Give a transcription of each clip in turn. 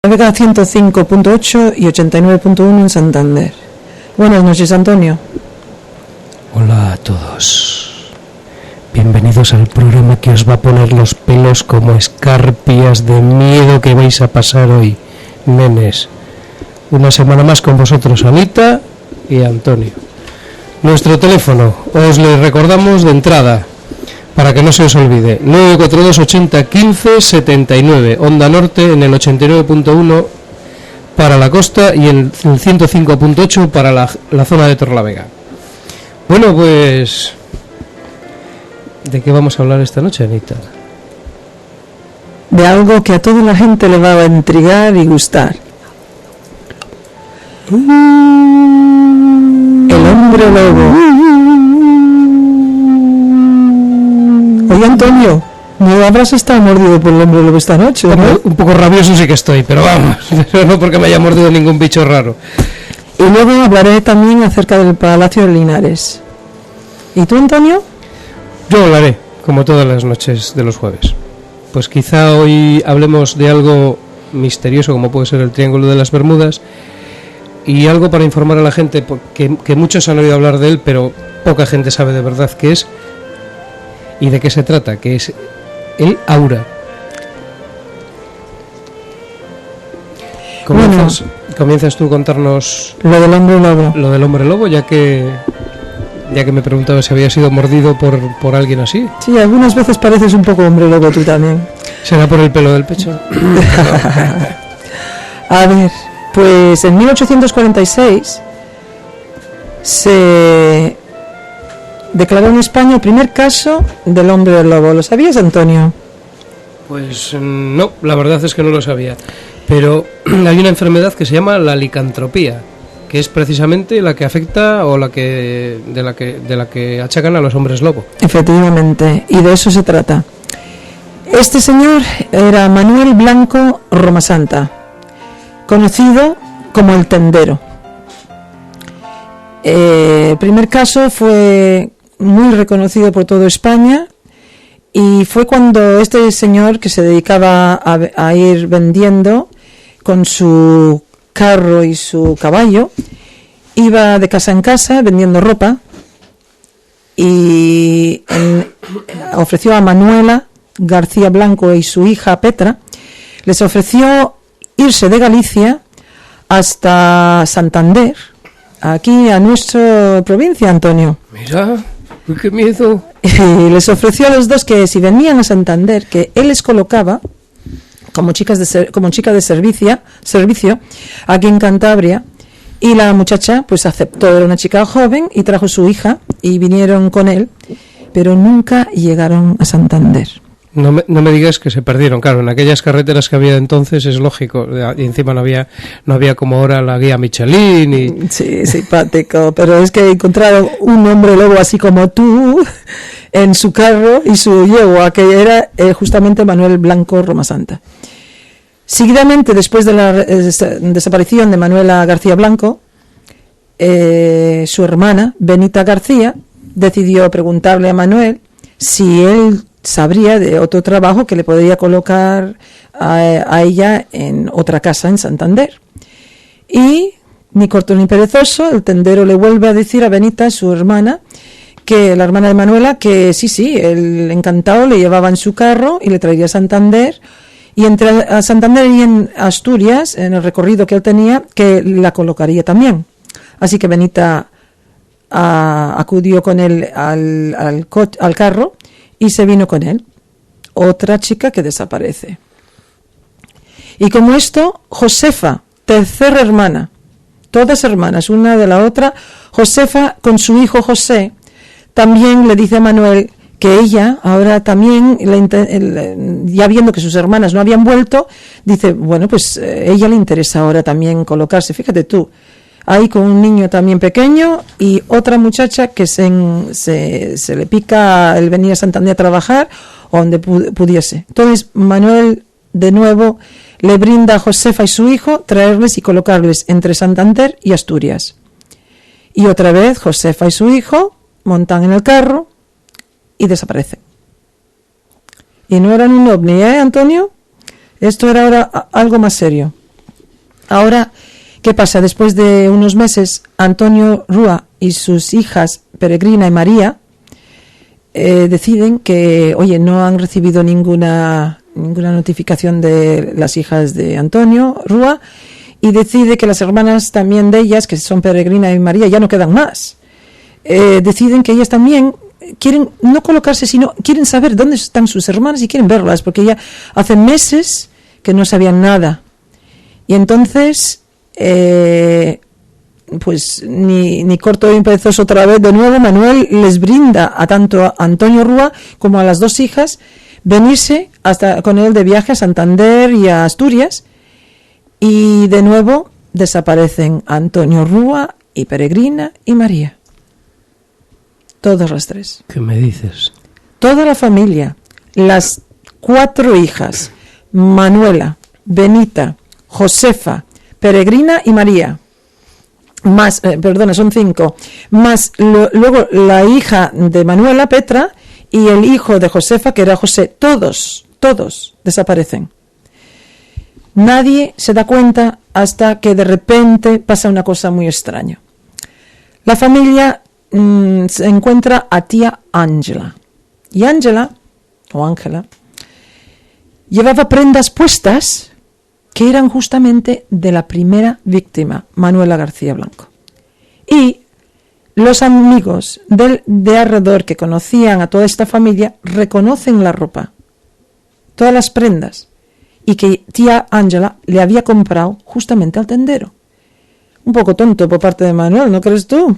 Vega 105.8 y 89.1 en Santander. Buenas noches, Antonio. Hola a todos. Bienvenidos al programa que os va a poner los pelos como escarpias de miedo que vais a pasar hoy, nenes. Una semana más con vosotros, Anita y Antonio. Nuestro teléfono, os le recordamos de entrada, para que no se os olvide, 942 80 15 79, Onda Norte en el 89.1 para la costa y el 105.8 para la zona de Torrelavega. Bueno, pues, ¿de qué vamos a hablar esta noche, Anita? De algo que a toda la gente le va a intrigar y gustar. El hombre lobo. Oye, Antonio, no habrás estado mordido por el hombre lobo esta noche, ¿no? Un poco rabioso sí que estoy, pero vamos, no porque me haya mordido ningún bicho raro. Y luego hablaré también acerca del Palacio de Linares. ¿Y tú, Antonio? Yo hablaré, como todas las noches de los jueves. Pues quizá hoy hablemos de algo misterioso como puede ser el Triángulo de las Bermudas y algo para informar a la gente, que muchos han oído hablar de él, pero poca gente sabe de verdad qué es y de qué se trata, que es el Aura. ¿Comienzas tú a contarnos lo del hombre lobo? Lo del hombre lobo, ya que me preguntaba si había sido mordido por alguien así. Sí, algunas veces pareces un poco hombre lobo tú también. ¿Será por el pelo del pecho? A ver, pues en 1846 se declaró en España el primer caso del hombre lobo. ¿Lo sabías, Antonio? Pues no, la verdad es que no lo sabía. Pero hay una enfermedad que se llama la licantropía, que es precisamente la que afecta o de la que achacan a los hombres lobo. Efectivamente, y de eso se trata. Este señor era Manuel Blanco Romasanta, conocido como el Tendero. El primer caso fue muy reconocido por toda España y fue cuando este señor, que se dedicaba a ir vendiendo con su carro y su caballo, iba de casa en casa vendiendo ropa y ofreció a Manuela García Blanco y su hija Petra, les ofreció irse de Galicia hasta Santander, aquí a nuestra provincia, Antonio. Mira, qué miedo. Y les ofreció a los dos que si venían a Santander, que él les colocaba como chica de servicio aquí en Cantabria, y la muchacha pues aceptó. Era una chica joven y trajo su hija y vinieron con él, pero nunca llegaron a Santander. No me digas que se perdieron, claro, en aquellas carreteras que había entonces es lógico, y encima no había como ahora la guía Michelin y... Sí, simpático, pero es que encontraron un hombre lobo así como tú en su carro y su yegua, que era justamente Manuel Blanco Romasanta. Seguidamente, después de la desaparición de Manuela García Blanco, su hermana, Benita García, decidió preguntarle a Manuel si él sabría de otro trabajo que le podría colocar a ella en otra casa en Santander. Y, ni corto ni perezoso, el Tendero le vuelve a decir a Benita, su hermana, que la hermana de Manuela, que sí, el encantado le llevaba en su carro y le traería a Santander, y entre a Santander y en Asturias, en el recorrido que él tenía, que la colocaría también. Así que Benita acudió con él al carro y se vino con él. Otra chica que desaparece. Y como esto, Josefa, tercera hermana, todas hermanas, una de la otra, Josefa con su hijo José, también le dice a Manuel que ella, ahora también, ya viendo que sus hermanas no habían vuelto, dice, bueno, pues ella le interesa ahora también colocarse. Fíjate tú, ahí con un niño también pequeño y otra muchacha que se le pica el venir a Santander a trabajar o donde pudiese. Entonces Manuel de nuevo le brinda a Josefa y su hijo traerles y colocarles entre Santander y Asturias. Y otra vez Josefa y su hijo montan en el carro y desaparecen. Y no eran un ovni, ¿eh, Antonio? Esto era ahora algo más serio. Ahora, ¿qué pasa? Después de unos meses, Antonio Rúa y sus hijas Peregrina y María deciden que, oye, no han recibido ninguna notificación de las hijas de Antonio Rúa, y decide que las hermanas también de ellas, que son Peregrina y María, ya no quedan más. Deciden que ellas también quieren no colocarse, sino quieren saber dónde están sus hermanas y quieren verlas, porque ya hace meses que no sabían nada. Y entonces, pues ni corto ni perezoso otra vez, de nuevo Manuel les brinda a tanto a Antonio Rúa como a las dos hijas venirse hasta con él de viaje a Santander y a Asturias, y de nuevo desaparecen Antonio Rúa y Peregrina y María. Todas las tres. ¿Qué me dices? Toda la familia, las 4 hijas, Manuela, Benita, Josefa, Peregrina y María, más, son 5, más luego la hija de Manuela, Petra, y el hijo de Josefa, que era José, todos desaparecen. Nadie se da cuenta hasta que de repente pasa una cosa muy extraña. La familia se encuentra a tía Ángela. Y Ángela llevaba prendas puestas que eran justamente de la primera víctima, Manuela García Blanco. Y los amigos de alrededor que conocían a toda esta familia reconocen la ropa, todas las prendas, y que tía Ángela le había comprado justamente al tendero. Un poco tonto por parte de Manuel, ¿no crees tú?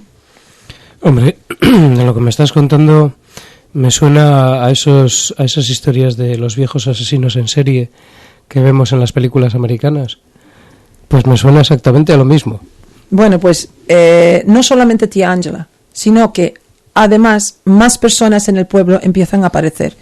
Hombre, de lo que me estás contando me suena a esas historias de los viejos asesinos en serie que vemos en las películas americanas. Pues me suena exactamente a lo mismo. Bueno, pues no solamente tía Ángela, sino que además más personas en el pueblo empiezan a aparecer.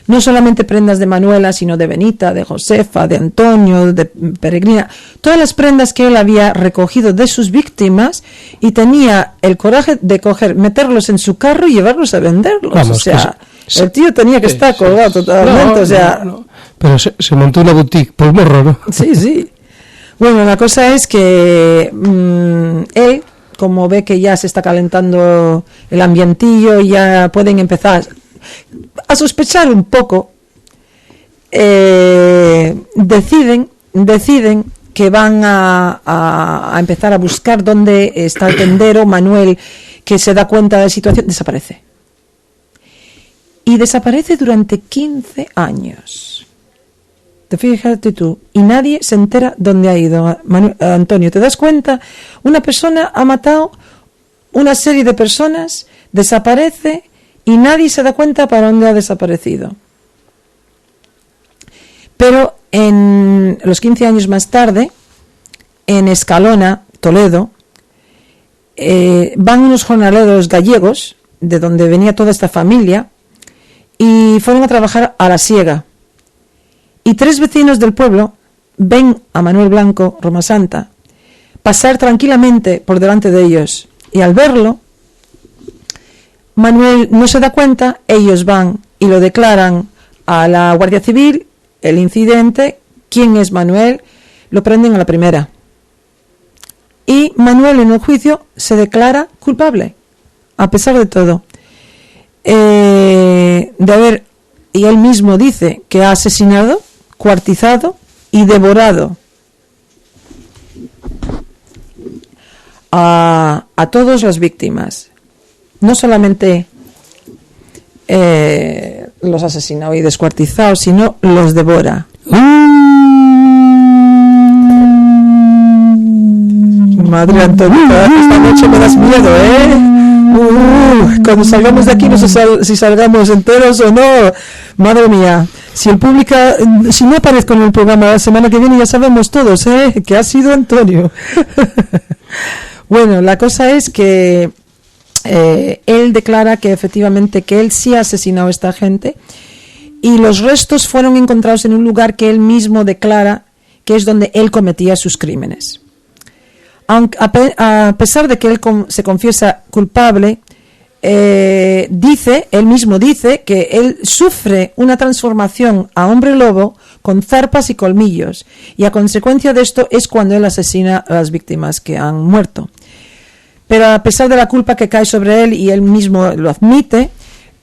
No solamente prendas de Manuela, sino de Benita, de Josefa, de Antonio, de Peregrina. Todas las prendas que él había recogido de sus víctimas, y tenía el coraje de meterlos en su carro y llevarlos a venderlos. Vamos, o sea, el tío tenía que estar colgado totalmente. No. Pero se montó una boutique por morro, ¿no? Sí. Bueno, la cosa es que él, como ve que ya se está calentando el ambientillo y ya pueden empezar a sospechar un poco, deciden que van a empezar a buscar dónde está el tendero. Manuel, que se da cuenta de la situación, desaparece. Y desaparece durante 15 años. Te fíjate tú, y nadie se entera dónde ha ido. Antonio, ¿te das cuenta? Una persona ha matado una serie de personas, desaparece, y nadie se da cuenta para dónde ha desaparecido. Pero en los 15 años más tarde, en Escalona, Toledo, van unos jornaleros gallegos, de donde venía toda esta familia, y fueron a trabajar a la siega. Y 3 vecinos del pueblo ven a Manuel Blanco Romasanta pasar tranquilamente por delante de ellos, y al verlo, Manuel no se da cuenta. Ellos van y lo declaran a la Guardia Civil, el incidente, quién es Manuel, lo prenden a la primera. Y Manuel en el juicio se declara culpable, a pesar de todo. Y él mismo dice que ha asesinado, cuartizado y devorado a todas las víctimas. No solamente los asesinado y descuartizado, sino los devora. Madre Antonio, esta noche me das miedo, cuando salgamos de aquí, no sé si salgamos enteros o no. Madre mía, si no aparezco en el programa la semana que viene, ya sabemos todos, que ha sido Antonio. Bueno, la cosa es que él declara que efectivamente que él sí ha asesinado a esta gente, y los restos fueron encontrados en un lugar que él mismo declara que es donde él cometía sus crímenes. Aunque, a pesar de que él se confiesa culpable, él mismo dice que él sufre una transformación a hombre lobo con zarpas y colmillos, y a consecuencia de esto es cuando él asesina a las víctimas que han muerto. Pero a pesar de la culpa que cae sobre él, y él mismo lo admite,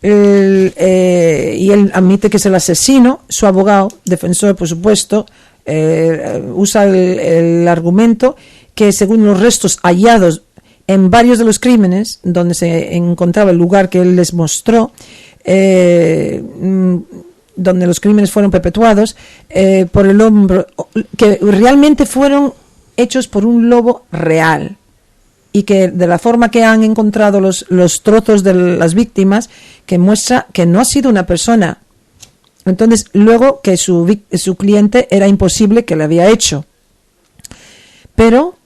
y él admite que es el asesino, su abogado, defensor por supuesto, usa el argumento que según los restos hallados en varios de los crímenes donde se encontraba el lugar que él les mostró, donde los crímenes fueron perpetuados por el hombre, que realmente fueron hechos por un lobo real, y que de la forma que han encontrado los trozos de las víctimas, que muestra que no ha sido una persona. Entonces, luego que su cliente era imposible que lo había hecho. Pero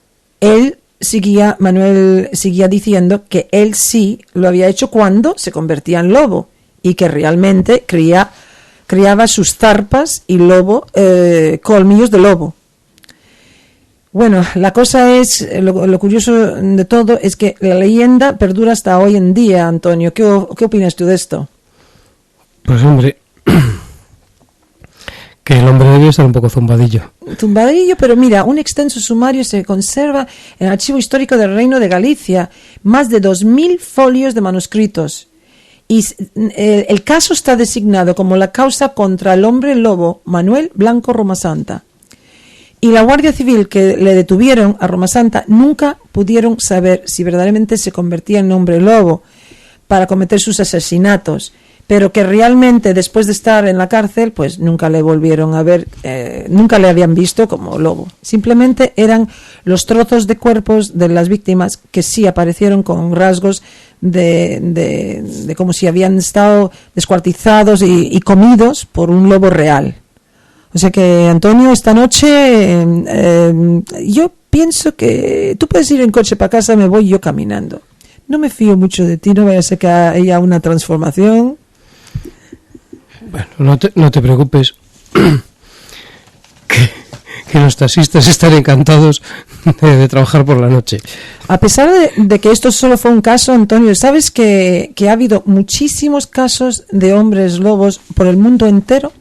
Manuel seguía diciendo que él sí lo había hecho cuando se convertía en lobo, y que realmente criaba sus zarpas y colmillos de lobo. Bueno, la cosa es, lo curioso de todo es que la leyenda perdura hasta hoy en día, Antonio. ¿Qué opinas tú de esto? Pues hombre, que el hombre debió estar un poco zumbadillo. Zumbadillo, pero mira, un extenso sumario se conserva en el Archivo Histórico del Reino de Galicia, más de 2.000 folios de manuscritos. Y el caso está designado como la causa contra el hombre lobo Manuel Blanco Romasanta. Y la Guardia Civil que le detuvieron a Romasanta nunca pudieron saber si verdaderamente se convertía en hombre lobo para cometer sus asesinatos, pero que realmente después de estar en la cárcel pues nunca le volvieron a ver, nunca le habían visto como lobo. Simplemente eran los trozos de cuerpos de las víctimas que sí aparecieron con rasgos de como si habían estado descuartizados y comidos por un lobo real. O sea que, Antonio, esta noche yo pienso que tú puedes ir en coche para casa, me voy yo caminando. No me fío mucho de ti, no vaya a ser que haya una transformación. Bueno, no te preocupes, que los taxistas están encantados de trabajar por la noche. A pesar de que esto solo fue un caso, Antonio, ¿sabes que ha habido muchísimos casos de hombres lobos por el mundo entero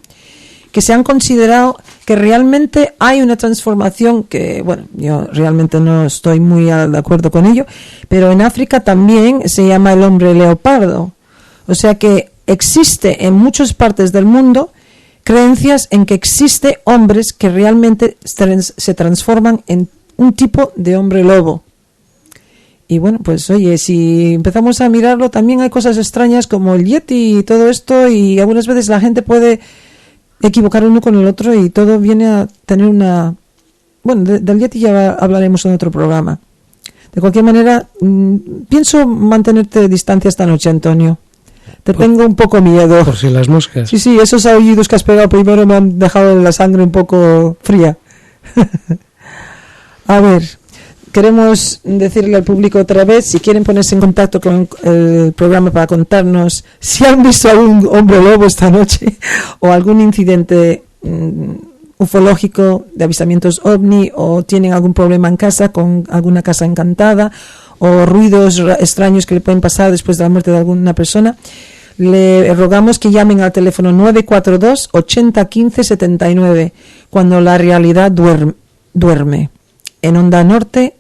que se han considerado que realmente hay una transformación que, bueno, yo realmente no estoy muy de acuerdo con ello, pero en África también se llama el hombre leopardo? O sea que existe en muchas partes del mundo creencias en que existe hombres que realmente se transforman en un tipo de hombre lobo. Y bueno, pues oye, si empezamos a mirarlo, también hay cosas extrañas como el Yeti y todo esto, y algunas veces la gente puede equivocar uno con el otro y todo viene a tener una... Bueno, del Yeti ya hablaremos en otro programa. De cualquier manera, pienso mantenerte de distancia esta noche, Antonio. Tengo un poco miedo. Por si las moscas. Sí, esos aullidos que has pegado primero me han dejado la sangre un poco fría. A ver, queremos decirle al público otra vez, si quieren ponerse en contacto con el programa para contarnos si han visto algún hombre lobo esta noche o algún incidente ufológico de avistamientos ovni, o tienen algún problema en casa con alguna casa encantada, o ruidos extraños que le pueden pasar después de la muerte de alguna persona, le rogamos que llamen al teléfono 942 80 15 79 cuando la realidad duerme. En Onda Norte,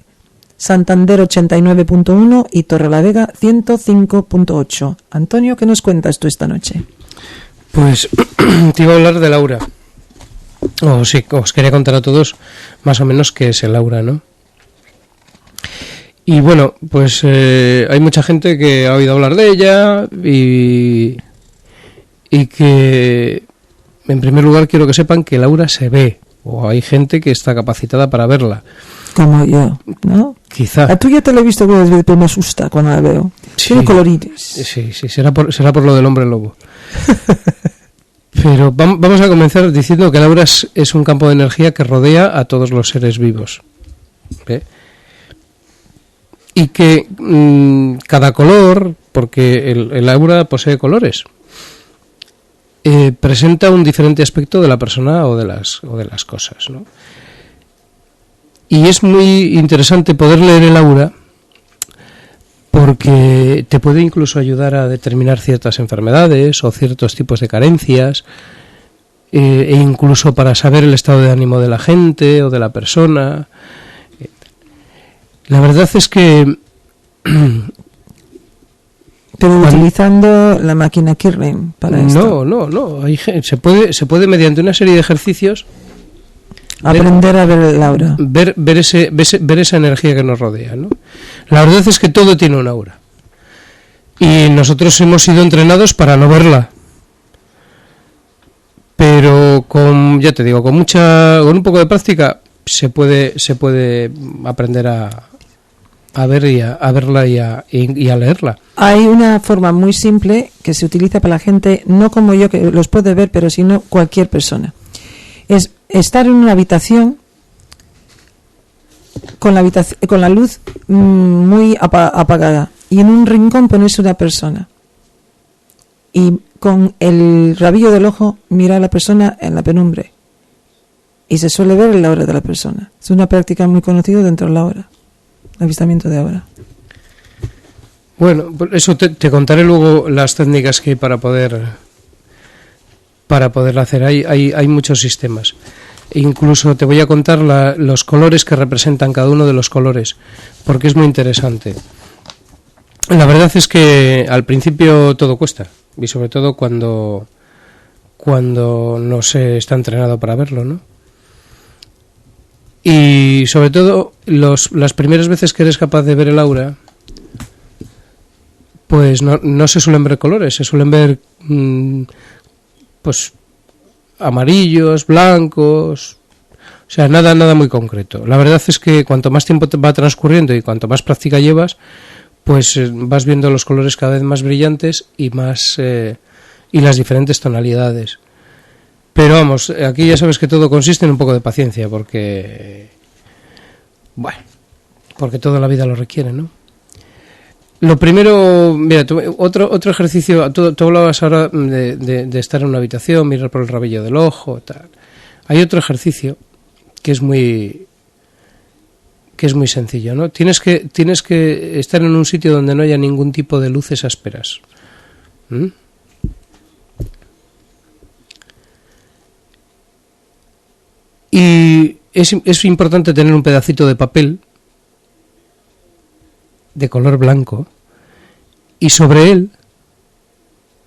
Santander 89.1 y Torrelavega 105.8. Antonio, ¿qué nos cuentas tú esta noche? Pues te iba a hablar de Laura. Sí, os quería contar a todos más o menos qué es el Laura, ¿no? Y bueno, pues hay mucha gente que ha oído hablar de ella y que, en primer lugar, quiero que sepan que Laura se ve, o hay gente que está capacitada para verla. Como yo, ¿no? Quizá. A tú ya te lo he visto algunas veces, pero me asusta cuando la veo. Sí, tiene colorines. Sí, será por lo del hombre lobo. Pero vamos a comenzar diciendo que Laura es un campo de energía que rodea a todos los seres vivos. ¿Ve? Y que cada color, porque el aura posee colores, presenta un diferente aspecto de la persona o de las cosas, ¿no? Y es muy interesante poder leer el aura porque te puede incluso ayudar a determinar ciertas enfermedades o ciertos tipos de carencias. e incluso para saber el estado de ánimo de la gente o de la persona. La verdad es que pero utilizando la máquina Kirlian para esto. No. Se puede mediante una serie de ejercicios aprender a ver el aura. Ver esa energía que nos rodea, ¿no? La verdad es que todo tiene un aura. Y nosotros hemos sido entrenados para no verla. Pero con un poco de práctica se puede aprender a ver a verla y a leerla. Hay una forma muy simple que se utiliza para la gente, no como yo que los puede ver, pero sino cualquier persona. Es estar en una habitación con la luz muy apagada y en un rincón ponerse una persona y con el rabillo del ojo mirar a la persona en la penumbra y se suele ver la aura de la persona. Es una práctica muy conocida dentro de la aura, el avistamiento de aura. Bueno, eso te contaré luego las técnicas que hay para poder hacer. Hay muchos sistemas. Incluso te voy a contar los colores que representan cada uno de los colores, porque es muy interesante. La verdad es que al principio todo cuesta, y sobre todo cuando no se está entrenado para verlo, ¿no? Y sobre todo las primeras veces que eres capaz de ver el aura, pues no se suelen ver colores, se suelen ver pues amarillos, blancos, o sea, nada muy concreto. La verdad es que cuanto más tiempo va transcurriendo y cuanto más práctica llevas, pues vas viendo los colores cada vez más brillantes y las diferentes tonalidades. Pero vamos, aquí ya sabes que todo consiste en un poco de paciencia, porque toda la vida lo requiere, ¿no? Lo primero, mira, otro ejercicio, tú hablabas ahora de estar en una habitación, mirar por el rabillo del ojo, tal. Hay otro ejercicio que es muy sencillo, ¿no? Tienes que estar en un sitio donde no haya ningún tipo de luces ásperas. Y es importante tener un pedacito de papel de color blanco y sobre él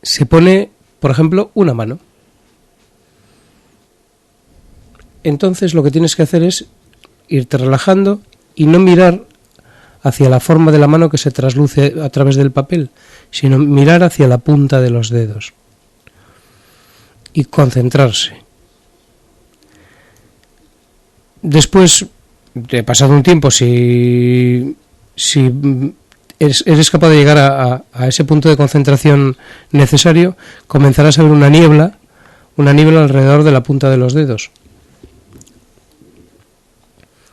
se pone, por ejemplo, una mano. Entonces lo que tienes que hacer es irte relajando y no mirar hacia la forma de la mano que se trasluce a través del papel, sino mirar hacia la punta de los dedos y concentrarse. Después, de pasado un tiempo, si eres capaz de llegar a ese punto de concentración necesario, comenzarás a ver una niebla alrededor de la punta de los dedos.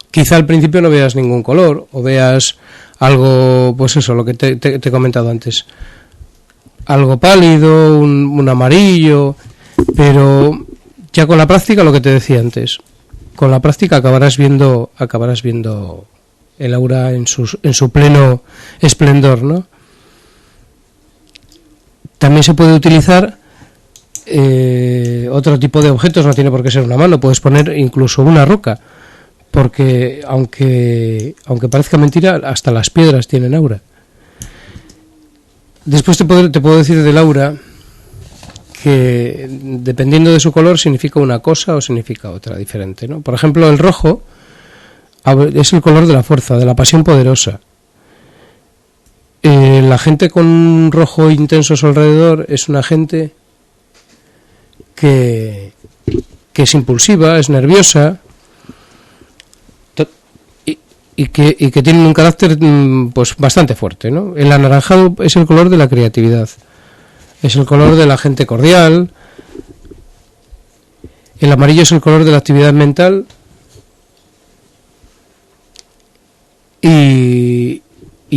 Quizá al principio no veas ningún color, o veas algo, pues eso, lo que te he comentado antes, algo pálido, un amarillo, pero ya con la práctica, lo que te decía antes, con la práctica acabarás viendo el aura en su pleno esplendor, ¿no? También se puede utilizar otro tipo de objetos, no tiene por qué ser una mano, puedes poner incluso una roca, porque aunque parezca mentira, hasta las piedras tienen aura. Después te puedo decir del aura que dependiendo de su color significa una cosa o significa otra diferente, ¿no? Por ejemplo, el rojo es el color de la fuerza, de la pasión poderosa. La gente con un rojo intenso a su alrededor es una gente que es impulsiva, es nerviosa y que tienen un carácter pues bastante fuerte, ¿no? El anaranjado es el color de la creatividad, es el color de la gente cordial. El amarillo es el color de la actividad mental. Y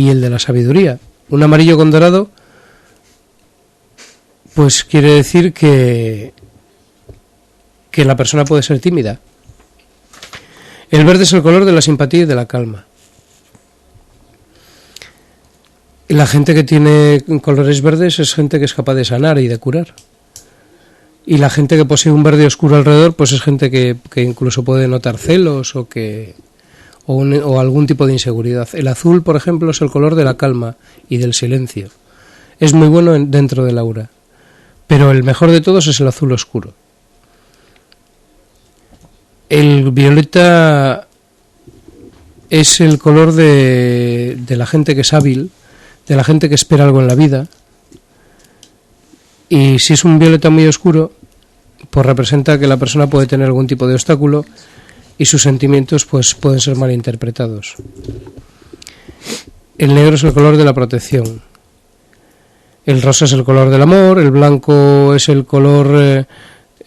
el de la sabiduría. Un amarillo con dorado pues quiere decir que la persona puede ser tímida. El verde es el color de la simpatía y de la calma. Y la gente que tiene colores verdes es gente que es capaz de sanar y de curar. Y la gente que posee un verde oscuro alrededor, pues es gente que incluso puede notar celos o algún tipo de inseguridad. El azul, por ejemplo, es el color de la calma y del silencio. Es muy bueno dentro del aura, pero el mejor de todos es el azul oscuro. El violeta es el color de la gente que es hábil, de la gente que espera algo en la vida. Y si es un violeta muy oscuro, pues representa que la persona puede tener algún tipo de obstáculo y sus sentimientos pues pueden ser malinterpretados. El negro es el color de la protección. El rosa es el color del amor. El blanco es el color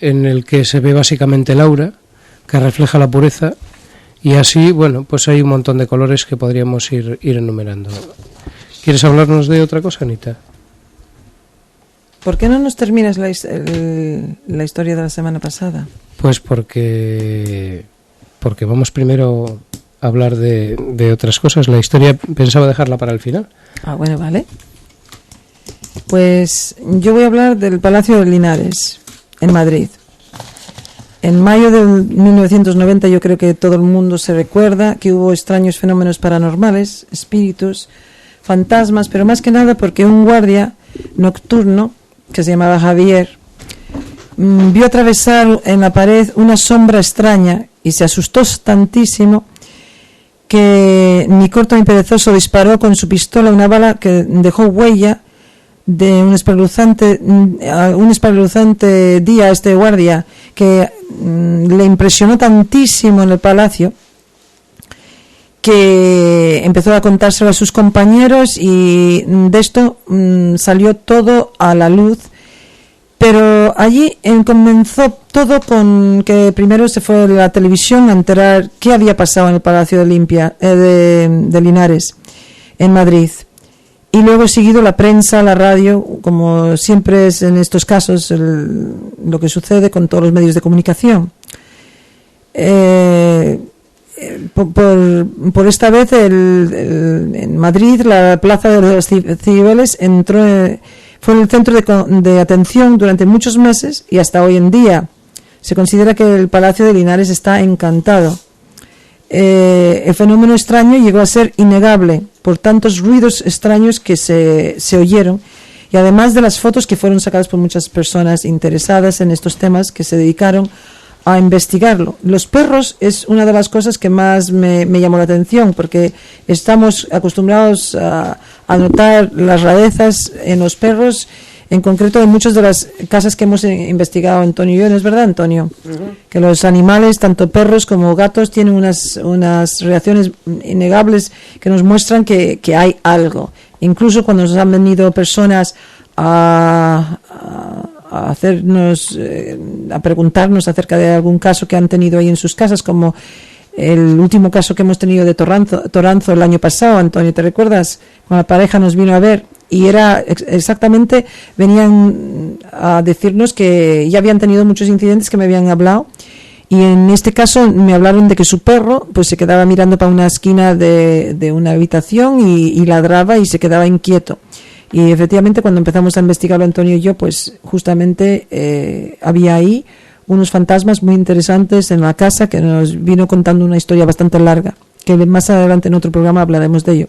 en el que se ve básicamente el aura, que refleja la pureza. Y así, bueno, pues hay un montón de colores que podríamos ir enumerando. ¿Quieres hablarnos de otra cosa, Anita? ¿Por qué no nos terminas la historia de la semana pasada? Pues porque vamos primero a hablar de otras cosas. La historia pensaba dejarla para el final. Ah, bueno, vale. Pues yo voy a hablar del Palacio de Linares, en Madrid. En mayo de 1990 yo creo que todo el mundo se recuerda que hubo extraños fenómenos paranormales, espíritus, fantasmas, pero más que nada porque un guardia nocturno que se llamaba Javier vio atravesar en la pared una sombra extraña y se asustó tantísimo que ni corto ni perezoso disparó con su pistola una bala que dejó huella de un espeluznante día a este guardia, que le impresionó tantísimo en el palacio que empezó a contárselo a sus compañeros, y de esto salió todo a la luz. Pero allí comenzó todo con que primero se fue a la televisión a enterar qué había pasado en el Palacio de Linares, en Madrid. Y luego seguido la prensa, la radio, como siempre es en estos casos lo que sucede con todos los medios de comunicación. Por esta vez en Madrid la Plaza de los Cibeles fue el centro de atención durante muchos meses, y hasta hoy en día se considera que el Palacio de Linares está encantado. El fenómeno extraño llegó a ser innegable por tantos ruidos extraños que se oyeron, y además de las fotos que fueron sacadas por muchas personas interesadas en estos temas que se dedicaron a investigarlo. Los perros es una de las cosas que más me llamó la atención, porque estamos acostumbrados a notar las rarezas en los perros, en concreto en muchas de las casas que hemos investigado Antonio y yo. ¿No es verdad, Antonio? Uh-huh. Que los animales, tanto perros como gatos, tienen unas reacciones innegables que nos muestran que hay algo. Incluso cuando nos han venido personas a preguntarnos acerca de algún caso que han tenido ahí en sus casas, como el último caso que hemos tenido de Toranzo el año pasado, Antonio, ¿te recuerdas? Cuando la pareja nos vino a ver, y era exactamente, venían a decirnos que ya habían tenido muchos incidentes que me habían hablado, y en este caso me hablaron de que su perro pues se quedaba mirando para una esquina de una habitación y ladraba y se quedaba inquieto. Y efectivamente, cuando empezamos a investigarlo Antonio y yo, pues justamente había ahí unos fantasmas muy interesantes en la casa, que nos vino contando una historia bastante larga, que más adelante en otro programa hablaremos de ello.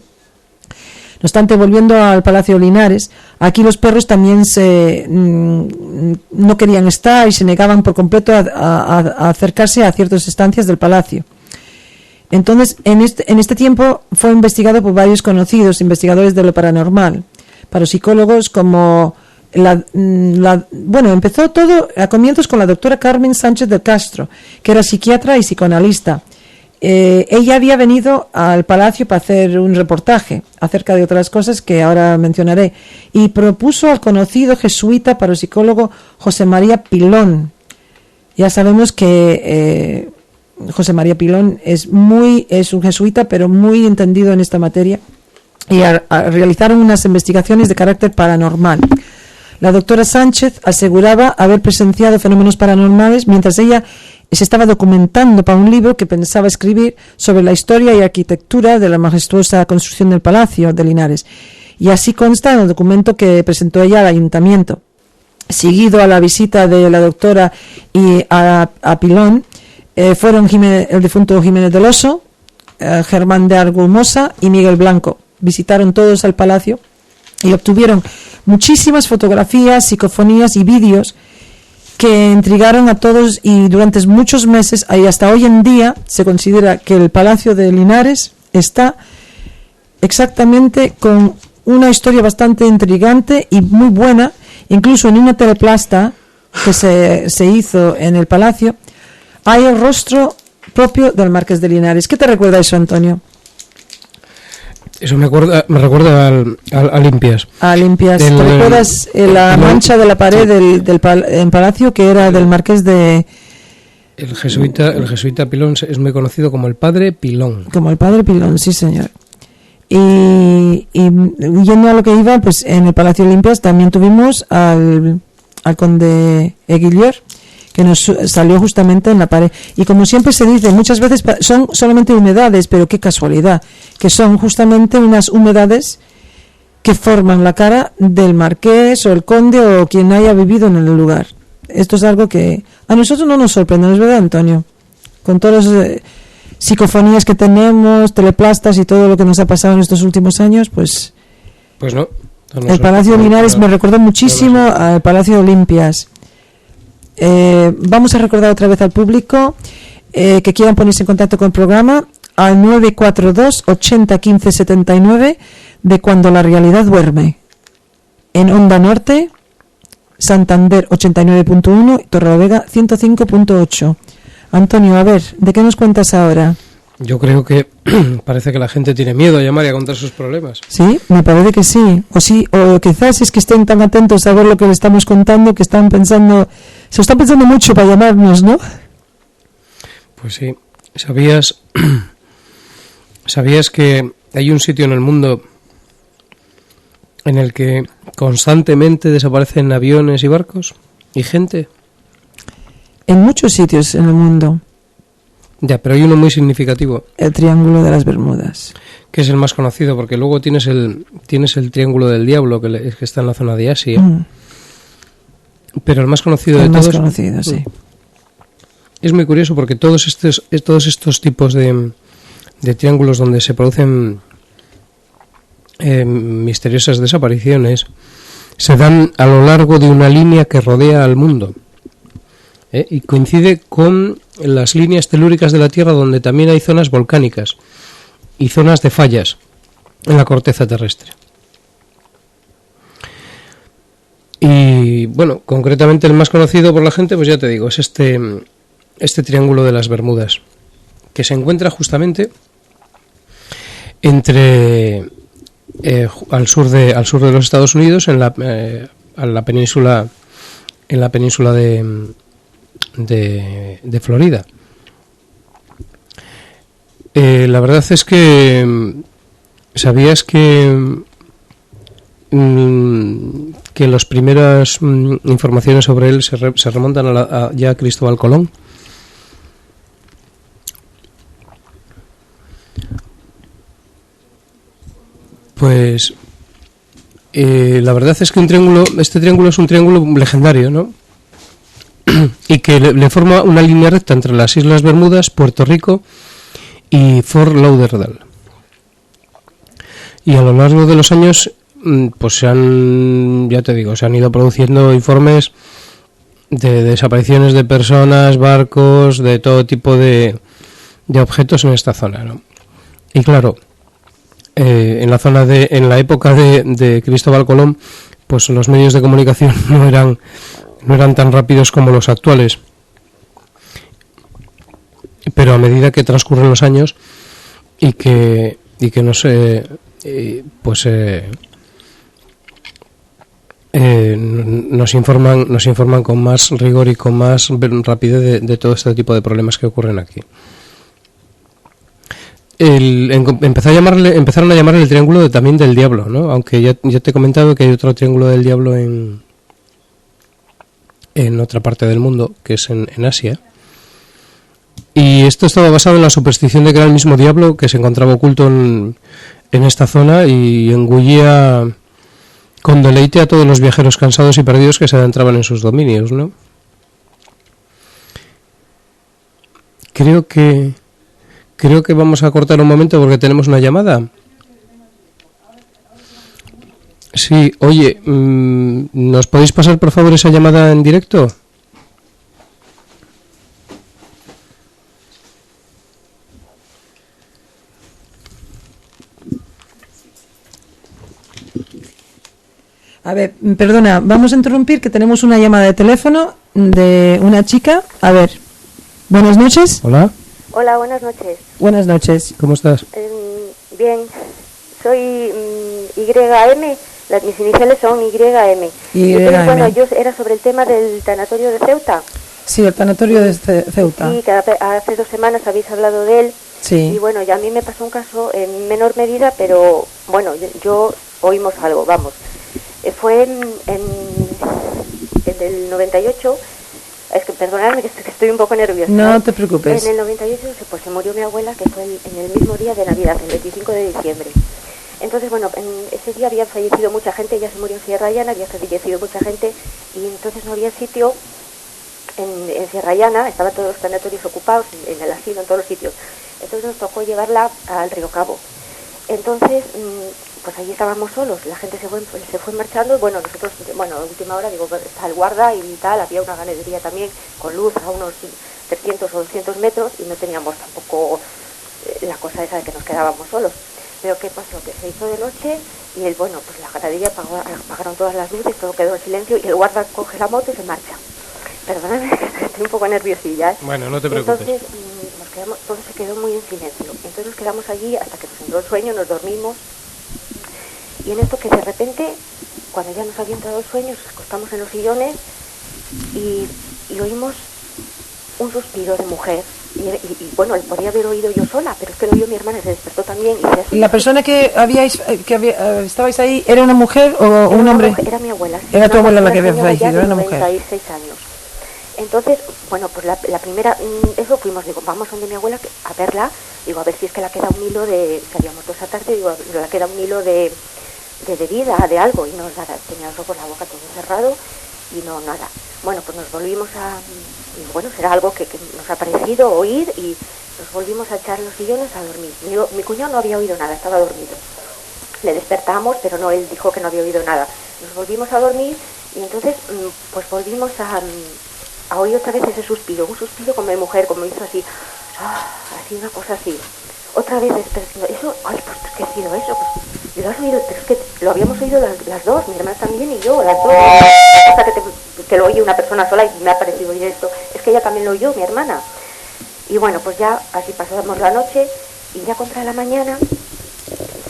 No obstante, volviendo al Palacio de Linares, aquí los perros también no querían estar y se negaban por completo a acercarse a ciertas estancias del palacio. Entonces, en este tiempo fue investigado por varios conocidos investigadores de lo paranormal, parapsicólogos como empezó todo a comienzos con la doctora Carmen Sánchez del Castro, que era psiquiatra y psicoanalista. Ella había venido al palacio para hacer un reportaje acerca de otras cosas que ahora mencionaré, y propuso al conocido jesuita parapsicólogo José María Pilón. Ya sabemos que José María Pilón es un jesuita, pero muy entendido en esta materia, y realizaron unas investigaciones de carácter paranormal. La doctora Sánchez aseguraba haber presenciado fenómenos paranormales mientras ella se estaba documentando para un libro que pensaba escribir sobre la historia y arquitectura de la majestuosa construcción del Palacio de Linares, y así consta en el documento que presentó ella al ayuntamiento. seguido a la visita de la doctora y a Pilón, fueron el difunto Jiménez del Oso, Germán de Argumosa y Miguel Blanco. Visitaron todos el palacio y obtuvieron muchísimas fotografías, psicofonías y vídeos que intrigaron a todos, y durante muchos meses, y hasta hoy en día, se considera que el Palacio de Linares está exactamente con una historia bastante intrigante y muy buena. Incluso en una teleplasta que se hizo en el palacio hay el rostro propio del Marqués de Linares. ¿Qué te recuerda eso, Antonio? Eso me recuerda a Limpias. A Limpias. ¿Te recuerdas la mancha de la pared del palacio que era del Marqués de... El jesuita Pilón es muy conocido como el Padre Pilón. Como el Padre Pilón, sí, señor. Y yendo a lo que iba, pues en el Palacio de Limpias también tuvimos al conde Eguiller, que nos salió justamente en la pared. Y como siempre se dice, muchas veces son solamente humedades, pero qué casualidad, que son justamente unas humedades que forman la cara del marqués o el conde o quien haya vivido en el lugar. Esto es algo que a nosotros no nos sorprende, ¿no es verdad, Antonio? Con todas las psicofonías que tenemos, teleplastas y todo lo que nos ha pasado en estos últimos años, pues no. El Palacio de Linares me recordó muchísimo al Palacio de Limpias. Vamos a recordar otra vez al público que quieran ponerse en contacto con el programa al 942 80 15 79 de Cuando la Realidad Duerme, en Onda Norte, Santander 89.1 y Torrelavega 105.8. Antonio, a ver, ¿de qué nos cuentas ahora? Yo creo que parece que la gente tiene miedo a llamar y a contar sus problemas. Sí, me parece que sí. O quizás es que estén tan atentos a ver lo que le estamos contando que se lo están pensando mucho para llamarnos, ¿no? Pues sí. ¿Sabías que hay un sitio en el mundo en el que constantemente desaparecen aviones y barcos y gente? En muchos sitios en el mundo. Ya, pero hay uno muy significativo. El Triángulo de las Bermudas. Que es el más conocido, porque luego tienes el Triángulo del Diablo, que está en la zona de Asia. Pero el más conocido de todos... El más conocido, sí. Es muy curioso porque todos estos tipos de triángulos donde se producen misteriosas desapariciones se dan a lo largo de una línea que rodea al mundo. Y coincide con las líneas telúricas de la Tierra, donde también hay zonas volcánicas y zonas de fallas en la corteza terrestre. Y bueno, concretamente el más conocido por la gente, pues ya te digo, es este Triángulo de las Bermudas, que se encuentra justamente entre al sur de los Estados Unidos, en la península de Florida. La verdad es que ¿sabías que las primeras informaciones sobre él se remontan ya a Cristóbal Colón? Pues la verdad es que este triángulo es un triángulo legendario, ¿no? Y que le forma una línea recta entre las Islas Bermudas, Puerto Rico y Fort Lauderdale. Y a lo largo de los años, pues se han ido produciendo informes de desapariciones de personas, barcos, de todo tipo de objetos en esta zona, ¿no? Y claro, en la época de Cristóbal Colón, pues los medios de comunicación no eran tan rápidos como los actuales, pero a medida que transcurren los años y que no sé, nos informan con más rigor y con más rapidez de todo este tipo de problemas que ocurren aquí. Empezaron a llamarle el Triángulo también del Diablo, ¿no? Aunque ya te he comentado que hay otro Triángulo del Diablo en otra parte del mundo, que es en Asia. Y esto estaba basado en la superstición de que era el mismo diablo que se encontraba oculto en esta zona y engullía Con deleite a todos los viajeros cansados y perdidos que se adentraban en sus dominios, ¿no? Creo que vamos a cortar un momento porque tenemos una llamada. Sí, oye, ¿nos podéis pasar por favor esa llamada en directo? A ver, perdona, vamos a interrumpir que tenemos una llamada de teléfono de una chica. A ver, buenas noches. Hola. Hola, buenas noches. Buenas noches. ¿Cómo estás? Bien, soy YM, mis iniciales son YM. Entonces, bueno, yo era sobre el tema del tanatorio de Ceuta. Sí, el tanatorio de Ceuta. Sí, que hace 2 semanas habéis hablado de él. Sí. Y bueno, ya a mí me pasó un caso en menor medida, pero bueno, yo oímos algo, vamos. Fue en el 98, es que perdonadme que estoy un poco nerviosa. No te preocupes. En el 98 pues se murió mi abuela, que fue en el mismo día de Navidad, el 25 de diciembre. Entonces, bueno, en ese día había fallecido mucha gente, ella se murió en Sierra Llana, había fallecido mucha gente y entonces no había sitio en Sierra Llana, estaban todos los sanatorios ocupados, en el asilo, en todos los sitios. Entonces nos tocó llevarla al Río Cabo. Entonces, pues allí estábamos solos, la gente se fue marchando, bueno, nosotros, a última hora, digo, está el guarda y tal, había una ganadería también con luz a unos 300 o 200 metros y no teníamos tampoco la cosa esa de que nos quedábamos solos. Pero ¿qué pasó? Que se hizo de noche y pues la ganadería apagaron todas las luces, todo quedó en silencio y el guarda coge la moto y se marcha. Perdóname, estoy un poco nerviosilla, ¿eh? Bueno, no te preocupes. Entonces, todo se quedó muy en silencio. Entonces nos quedamos allí hasta que nos entró el sueño, nos dormimos. Y en esto que de repente, cuando ya nos había entrado el sueño, nos acostamos en los sillones y oímos un suspiro de mujer. Y bueno, le podía haber oído yo sola, pero es que lo oyó mi hermana y se despertó también. ¿Y la persona que estabais ahí era una mujer o un hombre? Era mi abuela. Sí, era tu abuela la que había fallecido, era una mujer. 96 años. Entonces, bueno, pues la primera, eso fuimos, digo, vamos donde mi abuela a verla, digo, a ver si es que la queda un hilo de, que habíamos toda esa tarde, digo, la queda un hilo de vida, de algo, y no, nada, tenía los ojos, la boca todo cerrado, y no, nada. Bueno, pues nos volvimos y bueno, será algo que nos ha parecido oír, y nos volvimos a echar los sillones a dormir. Mi cuñado no había oído nada, estaba dormido. Le despertamos, pero no, él dijo que no había oído nada. Nos volvimos a dormir, y entonces, pues volvimos a oír otra vez ese suspiro, un suspiro como de mujer, como hizo así, así una cosa así. Otra vez despertando, eso, ay, pues ¿qué ha sido eso? Pues, ¿lo has oído? Pero es que lo habíamos oído las dos, mi hermana también y yo, las dos. O sea, que lo oye una persona sola y me ha parecido oír esto. Es que ella también lo oyó, mi hermana. Y bueno, pues ya así pasamos la noche y ya contra la mañana,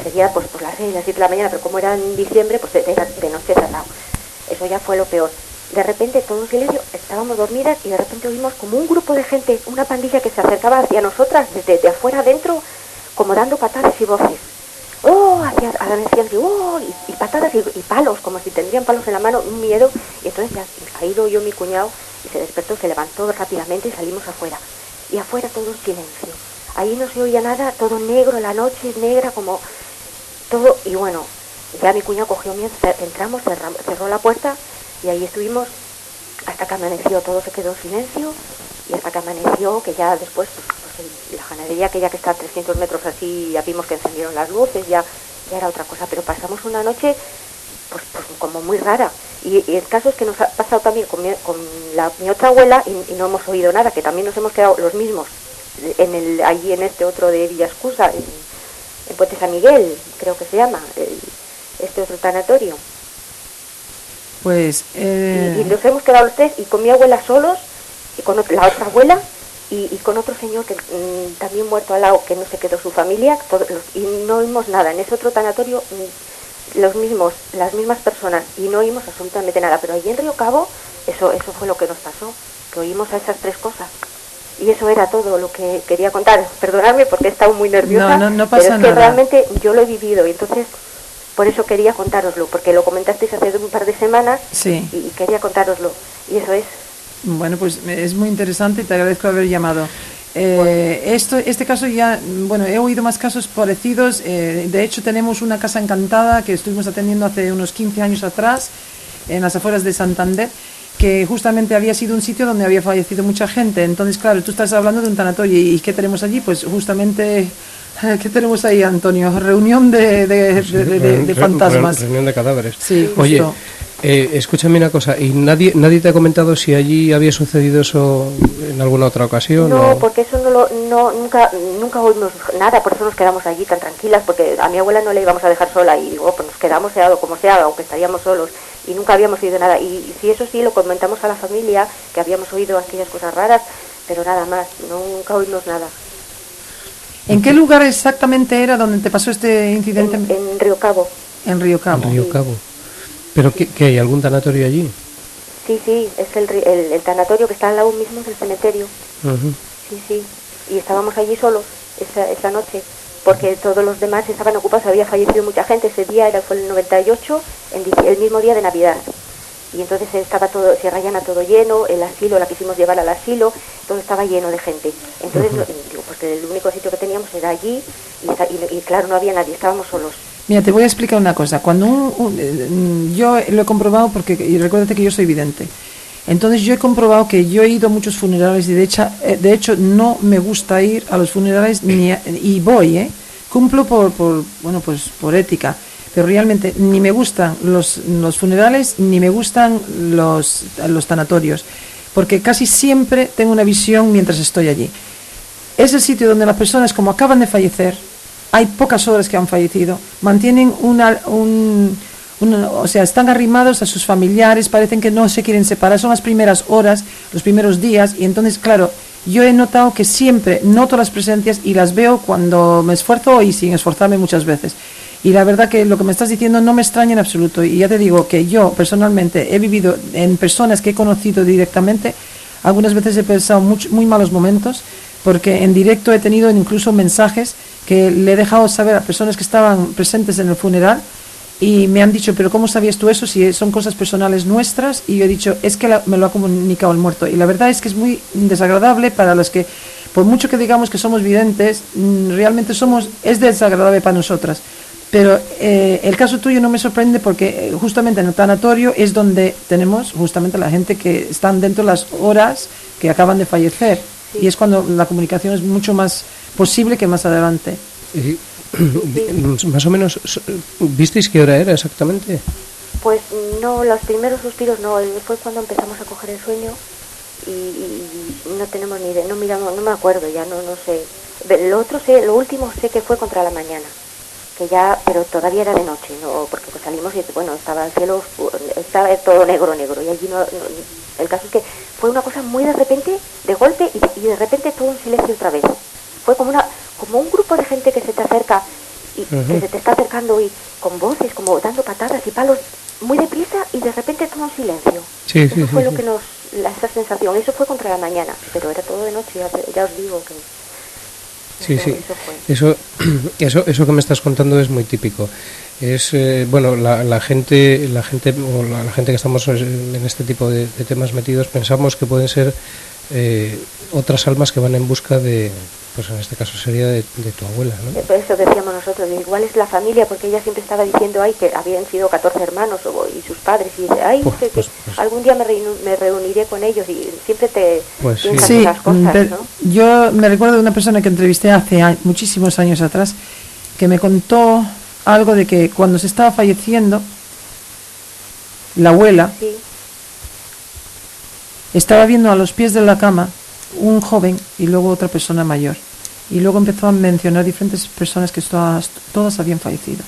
sería pues por las 6, las 7 de la mañana, pero como era en diciembre, pues era de noche cerrado. Eso ya fue lo peor. De repente, todo en silencio, estábamos dormidas y de repente oímos como un grupo de gente, una pandilla que se acercaba hacia nosotras desde afuera adentro, como dando patadas y voces. Decían que, y patadas y palos, como si tendrían palos en la mano, un miedo. Y entonces ya, ahí lo oyó mi cuñado y se despertó, se levantó rápidamente y salimos afuera. Y afuera todo en silencio. Ahí no se oía nada, todo negro, la noche negra, como todo. Y bueno, ya mi cuñado cogió miedo, entramos, cerró la puerta. Y ahí estuvimos hasta que amaneció, todo se quedó en silencio y hasta que amaneció, que ya después pues la ganadería aquella que está a 300 metros así, ya vimos que encendieron las luces, ya era otra cosa, pero pasamos una noche pues como muy rara. Y el caso es que nos ha pasado también con mi otra abuela y no hemos oído nada, que también nos hemos quedado los mismos allí en este otro de Villascusa, en Puente San Miguel, creo que se llama, este otro tanatorio. Pues y nos hemos quedado los tres y con mi abuela solos y con la otra abuela y con otro señor que también muerto al lado, que no se quedó su familia, y no oímos nada. En ese otro tanatorio las mismas personas y no oímos absolutamente nada, pero allí en Río Cabo eso fue lo que nos pasó, que oímos a esas tres cosas. Y eso era todo lo que quería contar. Perdonadme porque he estado muy nerviosa, no pasa pero es que nada. realmente yo lo he vivido y entonces por eso quería contároslo, porque lo comentasteis hace un par de semanas. Sí. Y quería contároslo. Y eso es. Bueno, pues es muy interesante y te agradezco haber llamado. Este caso ya, bueno, he oído más casos parecidos. De hecho, tenemos una casa encantada que estuvimos atendiendo hace unos 15 años atrás, en las afueras de Santander, que justamente había sido un sitio donde había fallecido mucha gente. Entonces, claro, tú estás hablando de un tanatorio. ¿Y qué tenemos allí? Pues justamente, ¿qué tenemos ahí, Antonio? Reunión de fantasmas. Reunión de cadáveres. Sí, justo. Oye, escúchame una cosa, ¿y nadie te ha comentado si allí había sucedido eso en alguna otra ocasión? No, o... porque eso nunca oímos nada, por eso nos quedamos allí tan tranquilas, porque a mi abuela no la íbamos a dejar sola, y digo, pues nos quedamos, sea como sea, aunque estaríamos solos, y nunca habíamos oído nada. Y sí, eso sí, lo comentamos a la familia, que habíamos oído aquellas cosas raras, pero nada más, nunca oímos nada. ¿En qué lugar exactamente era donde te pasó este incidente? En Río Cabo. En Río Cabo. En Río Cabo. ¿Pero qué hay? ¿Algún tanatorio allí? Sí, es el tanatorio que está al lado mismo del cementerio. Uh-huh. Sí, y estábamos allí solos esa noche, porque todos los demás estaban ocupados, había fallecido mucha gente. Ese día fue el 98, el mismo día de Navidad. Y entonces estaba todo, Sierra Llana todo lleno, el asilo, la quisimos llevar al asilo, todo estaba lleno de gente. Entonces, digo, pues el único sitio que teníamos era allí, y claro, no había nadie, estábamos solos. Mira, te voy a explicar una cosa. Cuando yo lo he comprobado, y recuérdate que yo soy vidente. Entonces yo he comprobado que yo he ido a muchos funerales y de hecho no me gusta ir a los funerales y voy, cumplo por ética, pero realmente ni me gustan los funerales ni me gustan los tanatorios, porque casi siempre tengo una visión mientras estoy allí. Es el sitio donde las personas, como acaban de fallecer, hay pocas horas que han fallecido, mantienen o sea, están arrimados a sus familiares, parecen que no se quieren separar, son las primeras horas, los primeros días, y entonces, claro, yo he notado que siempre noto las presencias y las veo cuando me esfuerzo y sin esforzarme muchas veces. Y la verdad que lo que me estás diciendo no me extraña en absoluto, y ya te digo que yo personalmente he vivido en personas que he conocido directamente, algunas veces he pasado muy malos momentos, porque en directo he tenido incluso mensajes que le he dejado saber a personas que estaban presentes en el funeral y me han dicho, pero ¿cómo sabías tú eso si son cosas personales nuestras? Y yo he dicho, es que me lo ha comunicado el muerto. Y la verdad es que es muy desagradable para los que, por mucho que digamos que somos videntes, realmente es desagradable para nosotras. Pero el caso tuyo no me sorprende porque justamente en el tanatorio es donde tenemos justamente la gente que están dentro de las horas que acaban de fallecer. Sí. Y es cuando la comunicación es mucho más posible que más adelante. Sí. Más o menos, ¿visteis qué hora era exactamente? Pues no, los primeros suspiros no, después cuando empezamos a coger el sueño y no tenemos ni idea, no miramos, no me acuerdo ya, no sé. Lo último sé que fue contra la mañana, que ya, pero todavía era de noche, no, porque pues salimos y bueno, estaba el cielo, estaba todo negro, y allí no, el caso es que fue una cosa muy de repente, de golpe, y de repente todo en silencio otra vez. Fue como un grupo de gente que se te acerca y que se te está acercando y con voces, como dando patadas y palos muy deprisa y de repente todo en silencio. Eso fue lo que esa sensación, eso fue contra la mañana, pero era todo de noche, ya os digo que... Eso que me estás contando es muy típico. Es bueno, la gente que estamos en este tipo de temas metidos pensamos que pueden ser otras almas que van en busca de, pues en este caso sería de tu abuela, ¿no? Eso decíamos nosotros, igual es la familia, porque ella siempre estaba diciendo que habían sido 14 hermanos y sus padres, y dice, pues algún día me reuniré con ellos, y siempre te piensas esas cosas, ¿no? Yo me recuerdo de una persona que entrevisté hace muchísimos años atrás, que me contó algo de que cuando se estaba falleciendo, la abuela estaba viendo a los pies de la cama un joven y luego otra persona mayor, y luego empezó a mencionar diferentes personas que todas habían fallecido.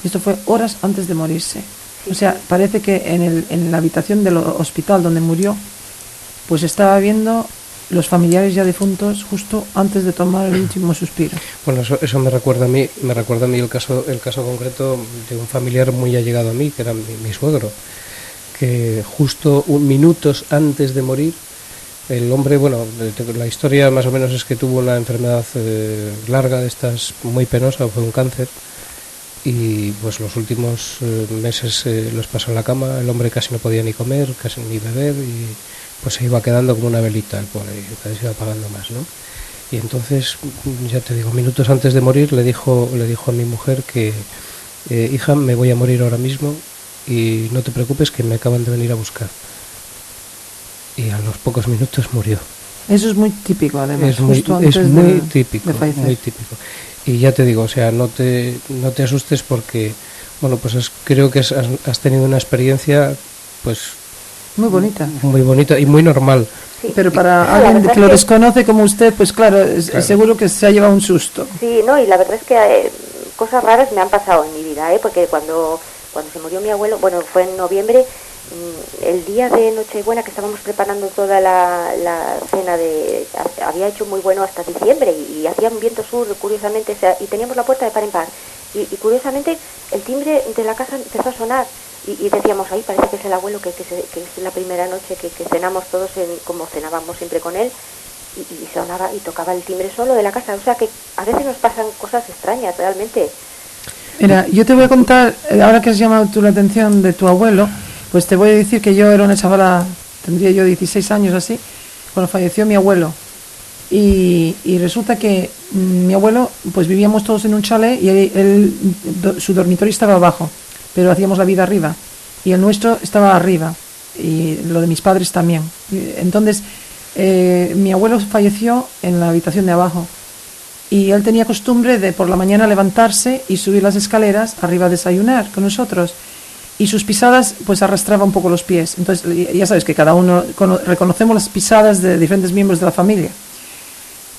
Esto fue horas antes de morirse. O sea, parece que en la habitación del hospital donde murió, pues estaba viendo los familiares ya difuntos justo antes de tomar el último suspiro. Bueno, eso me recuerda a mí el caso concreto de un familiar muy allegado a mí, que era mi suegro, que justo minutos antes de morir, el hombre, bueno, la historia más o menos es que tuvo una enfermedad larga de estas, muy penosa, fue un cáncer, y pues los últimos meses los pasó en la cama. El hombre casi no podía ni comer, casi ni beber, y pues se iba quedando como una velita el pobre, y cada vez se iba apagando más, ¿no? Y entonces, ya te digo, minutos antes de morir le dijo a mi mujer que hija, me voy a morir ahora mismo y no te preocupes que me acaban de venir a buscar. Y a los pocos minutos murió. Eso es muy típico, además. Es muy típico, muy típico. Y ya te digo, o sea, no te asustes porque, bueno, pues creo que has tenido una experiencia, pues... Muy bonita. Muy bonita y muy normal. Sí. Pero para alguien que lo desconoce como usted, pues claro, seguro que se ha llevado un susto. Sí, no, y la verdad es que cosas raras me han pasado en mi vida, porque cuando se murió mi abuelo, bueno, fue en noviembre, el día de Nochebuena que estábamos preparando toda la cena había hecho muy bueno hasta diciembre y hacía un viento sur, curiosamente, y teníamos la puerta de par en par y curiosamente el timbre de la casa empezó a sonar y decíamos, ahí parece que es el abuelo, que es la primera noche que cenamos todos como cenábamos siempre con él y sonaba y tocaba el timbre solo de la casa, o sea que a veces nos pasan cosas extrañas realmente. Mira, yo te voy a contar, ahora que has llamado tú la atención de tu abuelo, pues te voy a decir que yo era una chavala, tendría yo 16 años así, cuando falleció mi abuelo. Y resulta que mi abuelo, pues vivíamos todos en un chalet y su dormitorio estaba abajo, pero hacíamos la vida arriba. Y el nuestro estaba arriba, y lo de mis padres también. Entonces, mi abuelo falleció en la habitación de abajo. Y él tenía costumbre de por la mañana levantarse y subir las escaleras arriba a desayunar con nosotros. Y sus pisadas pues arrastraba un poco los pies. Entonces ya sabes que cada uno reconocemos las pisadas de diferentes miembros de la familia.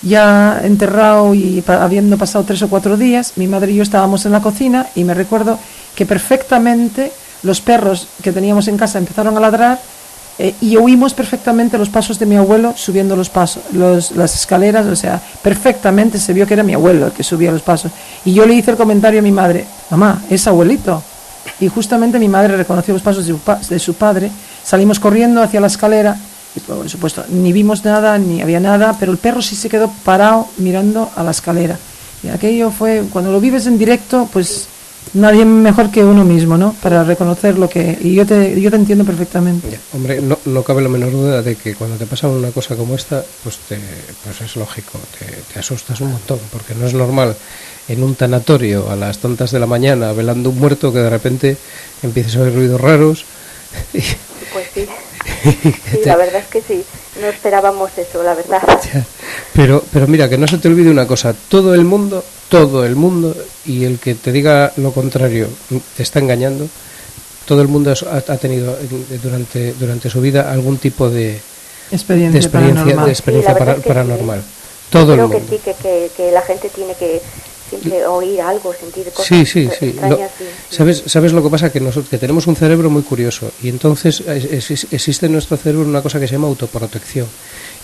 Ya enterrado y habiendo pasado 3 o 4 días, mi madre y yo estábamos en la cocina y me recuerdo que perfectamente los perros que teníamos en casa empezaron a ladrar y oímos perfectamente los pasos de mi abuelo subiendo las escaleras, o sea, perfectamente se vio que era mi abuelo el que subía los pasos. Y yo le hice el comentario a mi madre, mamá, es abuelito. Y justamente mi madre reconoció los pasos de su padre, salimos corriendo hacia la escalera, y por supuesto ni vimos nada, ni había nada, pero el perro sí se quedó parado mirando a la escalera. Y aquello fue, cuando lo vives en directo, pues nadie mejor que uno mismo, ¿no? Para reconocer lo que... Y yo te entiendo perfectamente. Ya, hombre, no cabe la menor duda de que cuando te pasa una cosa como esta, pues es lógico, te asustas un montón, porque no es normal en un tanatorio a las tantas de la mañana velando un muerto que de repente empieces a oír ruidos raros. Pues sí, sí, la verdad es que sí, no esperábamos eso, la verdad. Ya, pero mira, que no se te olvide una cosa, todo el mundo, y el que te diga lo contrario te está engañando. Todo el mundo ha tenido durante su vida algún tipo de experiencia paranormal. Todo el mundo. Creo que sí, que la gente tiene que siempre oír algo, sentir cosas extrañas. ¿Sabes lo que pasa? Que nosotros que tenemos un cerebro muy curioso y entonces existe en nuestro cerebro una cosa que se llama autoprotección.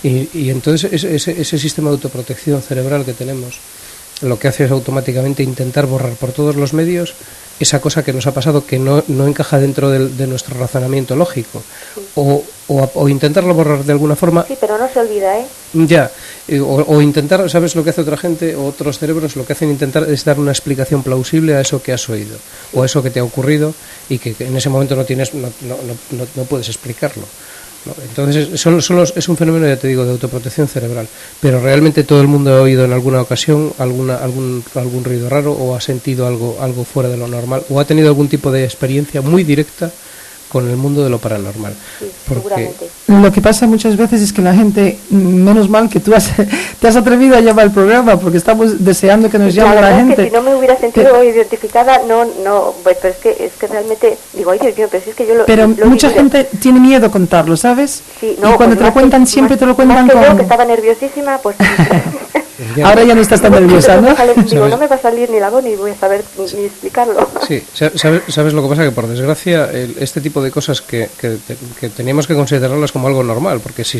Y entonces ese sistema de autoprotección cerebral que tenemos lo que hace es automáticamente intentar borrar por todos los medios esa cosa que nos ha pasado que no encaja dentro de nuestro razonamiento lógico, sí. o intentarlo borrar de alguna forma. Sí, pero no se olvida, Ya, o intentar, ¿sabes lo que hace otra gente o otros cerebros? Lo que hacen intentar es dar una explicación plausible a eso que has oído, sí. O a eso que te ha ocurrido y que en ese momento no puedes explicarlo. ¿No? Entonces es un fenómeno, ya te digo, de autoprotección cerebral, pero realmente todo el mundo ha oído en alguna ocasión algún ruido raro o ha sentido algo fuera de lo normal o ha tenido algún tipo de experiencia muy directa con el mundo de lo paranormal. Sí, seguramente. Lo que pasa muchas veces es que la gente, menos mal que tú te has atrevido a llamar al programa, porque estamos deseando que nos llame la gente. Que si no me hubiera sentido identificada, pues, pero es que realmente digo, ay Dios mío, pero si es que yo Pero mucha gente tiene miedo a contarlo, ¿sabes? Sí, y cuando pues te lo cuentan siempre te lo cuentan con... yo que estaba nerviosísima, pues... Ahora ya no estás tan nerviosa, ¿no? Digo, no me va a salir ni la voz ni voy a saber ni explicarlo. Sí, ¿sabes lo que pasa? Que por desgracia este tipo de cosas que teníamos que considerarlas como algo normal, porque si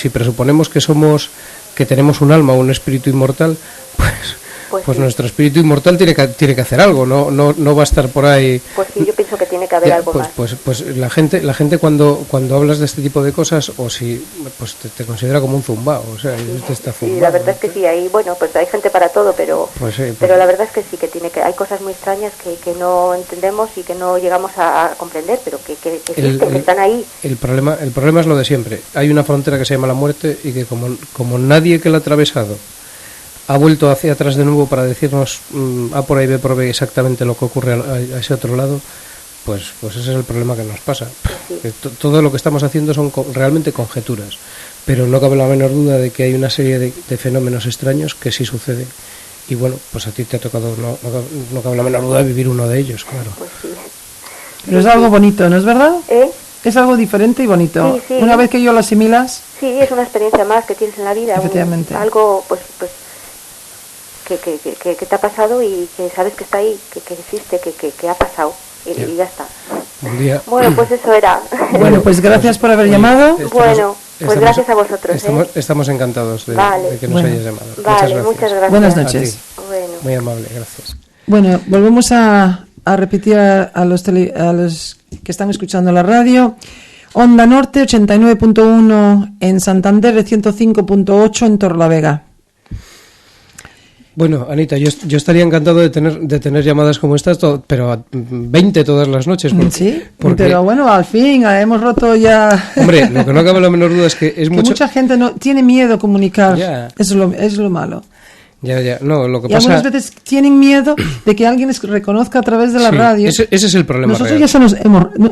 presuponemos que tenemos un alma o un espíritu inmortal, pues sí. Nuestro espíritu inmortal tiene que hacer algo, no va a estar por ahí. Pues sí, yo pienso que tiene que haber algo más. Pues la gente cuando hablas de este tipo de cosas, o si pues te considera como un zumbao, o sea, este está zumbao. Sí, la verdad es que sí, ahí, bueno, pues hay gente para todo, pero pero la verdad es que sí, que hay cosas muy extrañas que no entendemos y que no llegamos a comprender, pero que existen, que están ahí. El problema es lo de siempre. Hay una frontera que se llama la muerte y que como nadie que la ha atravesado ha vuelto hacia atrás de nuevo para decirnos A por A y B por B exactamente lo que ocurre a ese otro lado, pues ese es el problema que nos pasa. Sí. Que todo lo que estamos haciendo son realmente conjeturas, pero no cabe la menor duda de que hay una serie de fenómenos extraños que sí suceden. Y bueno, pues a ti te ha tocado, no cabe la menor duda de vivir uno de ellos, claro. Pues sí. Pero es algo bonito, ¿no es verdad? Es algo diferente y bonito. Sí. Una vez que yo lo asimilas... Sí, es una experiencia más que tienes en la vida. Efectivamente. Algo, pues que te ha pasado y que sabes que está ahí, que existe, que ha pasado y ya está. Buen día. Bueno, pues eso era. Bueno, pues gracias por haber llamado. Bueno, pues gracias a vosotros. Estamos encantados de que nos hayas llamado. Vale, muchas gracias. Buenas noches. Bueno. Muy amable, gracias. Bueno, volvemos a repetir a los que están escuchando la radio. Onda Norte 89.1 en Santander, 105.8 en Torlavega. Bueno, Anita, yo estaría encantado de tener llamadas como estas, pero 20 todas las noches. Sí, pero bueno, al fin hemos roto ya... Hombre, lo que no cabe la menor duda es que mucha gente no tiene miedo a comunicar. Yeah. Es lo malo. Ya. No, lo que y pasa... algunas veces tienen miedo de que alguien les reconozca a través de la radio. Ese es el problema. Nosotros real. ya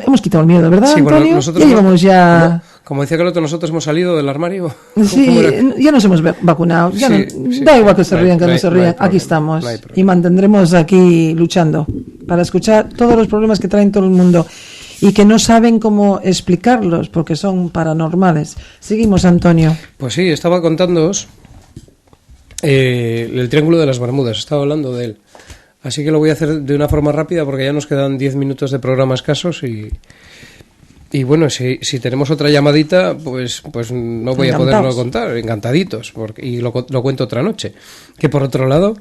hemos quitado el miedo, ¿verdad, Antonio? Bueno, nosotros ya llevamos ya... Como decía Carlota, nosotros hemos salido del armario. Sí, ya nos hemos vacunado. Ya da igual que se rían, que no se rían. Aquí estamos. Y mantendremos aquí luchando para escuchar todos los problemas que traen todo el mundo y que no saben cómo explicarlos porque son paranormales. Seguimos, Antonio. Pues sí, estaba contándoos el Triángulo de las Bermudas. Estaba hablando de él. Así que lo voy a hacer de una forma rápida porque ya nos quedan 10 minutos de programa escasos y bueno, si tenemos otra llamadita, pues no voy a poderlo contar, encantaditos, y lo cuento otra noche. Que por otro lado,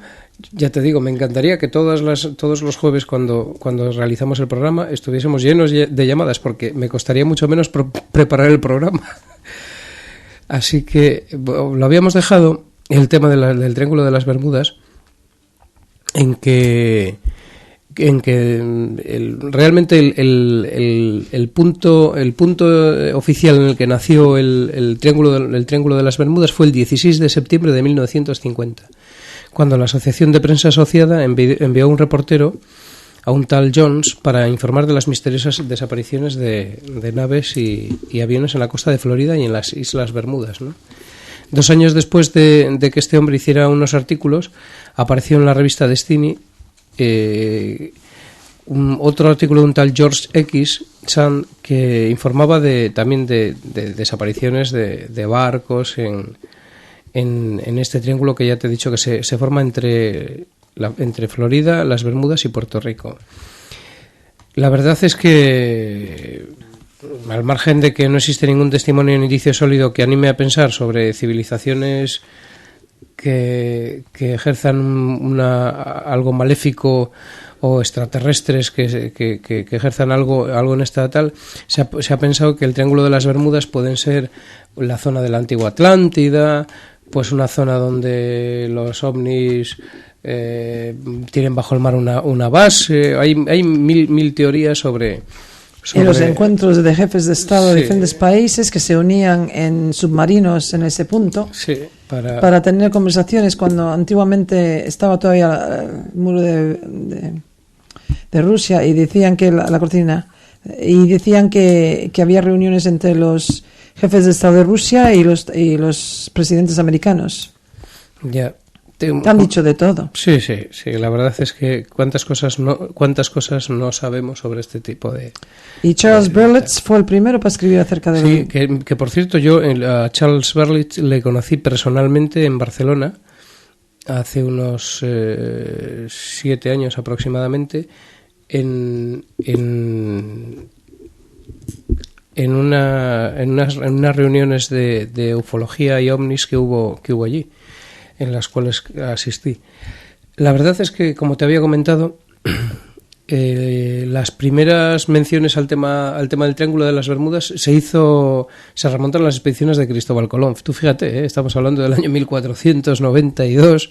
ya te digo, me encantaría que todos los jueves cuando realizamos el programa estuviésemos llenos de llamadas, porque me costaría mucho menos preparar el programa. Así que lo habíamos dejado, el tema del Triángulo de las Bermudas, en que realmente el punto oficial en el que nació el Triángulo de las Bermudas fue el 16 de septiembre de 1950, cuando la Asociación de Prensa Asociada envió a un reportero, a un tal Jones, para informar de las misteriosas desapariciones de naves y aviones en la costa de Florida y en las Islas Bermudas, ¿no? 2 años después de que este hombre hiciera unos artículos, apareció en la revista Destiny otro artículo de un tal George X. Sand, que informaba también de desapariciones de barcos en este triángulo que ya te he dicho que se forma entre Florida, las Bermudas y Puerto Rico. La verdad es que, al margen de que no existe ningún testimonio ni indicio sólido que anime a pensar sobre civilizaciones que ejerzan algo maléfico o extraterrestres que ejerzan algo en esta tal, se ha pensado que el Triángulo de las Bermudas pueden ser la zona de la antigua Atlántida, pues una zona donde los ovnis tienen bajo el mar una base. Hay mil teorías sobre en los encuentros de jefes de Estado de diferentes países que se unían en submarinos en ese punto, para tener conversaciones, cuando antiguamente estaba todavía el muro de Rusia, y decían que la cortina, y decían que había reuniones entre los jefes de Estado de Rusia y los presidentes americanos. Ya. Te han dicho de todo. Sí, la verdad es que cuántas cosas no sabemos sobre este tipo de... Y Charles Berlitz fue el primero para escribir acerca de... Sí, que por cierto yo a Charles Berlitz le conocí personalmente en Barcelona hace unos 7 años aproximadamente en unas reuniones de ufología y ovnis que hubo allí, en las cuales asistí. La verdad es que, como te había comentado, las primeras menciones al tema del Triángulo de las Bermudas se remontan a las expediciones de Cristóbal Colón. Tú fíjate, estamos hablando del año 1492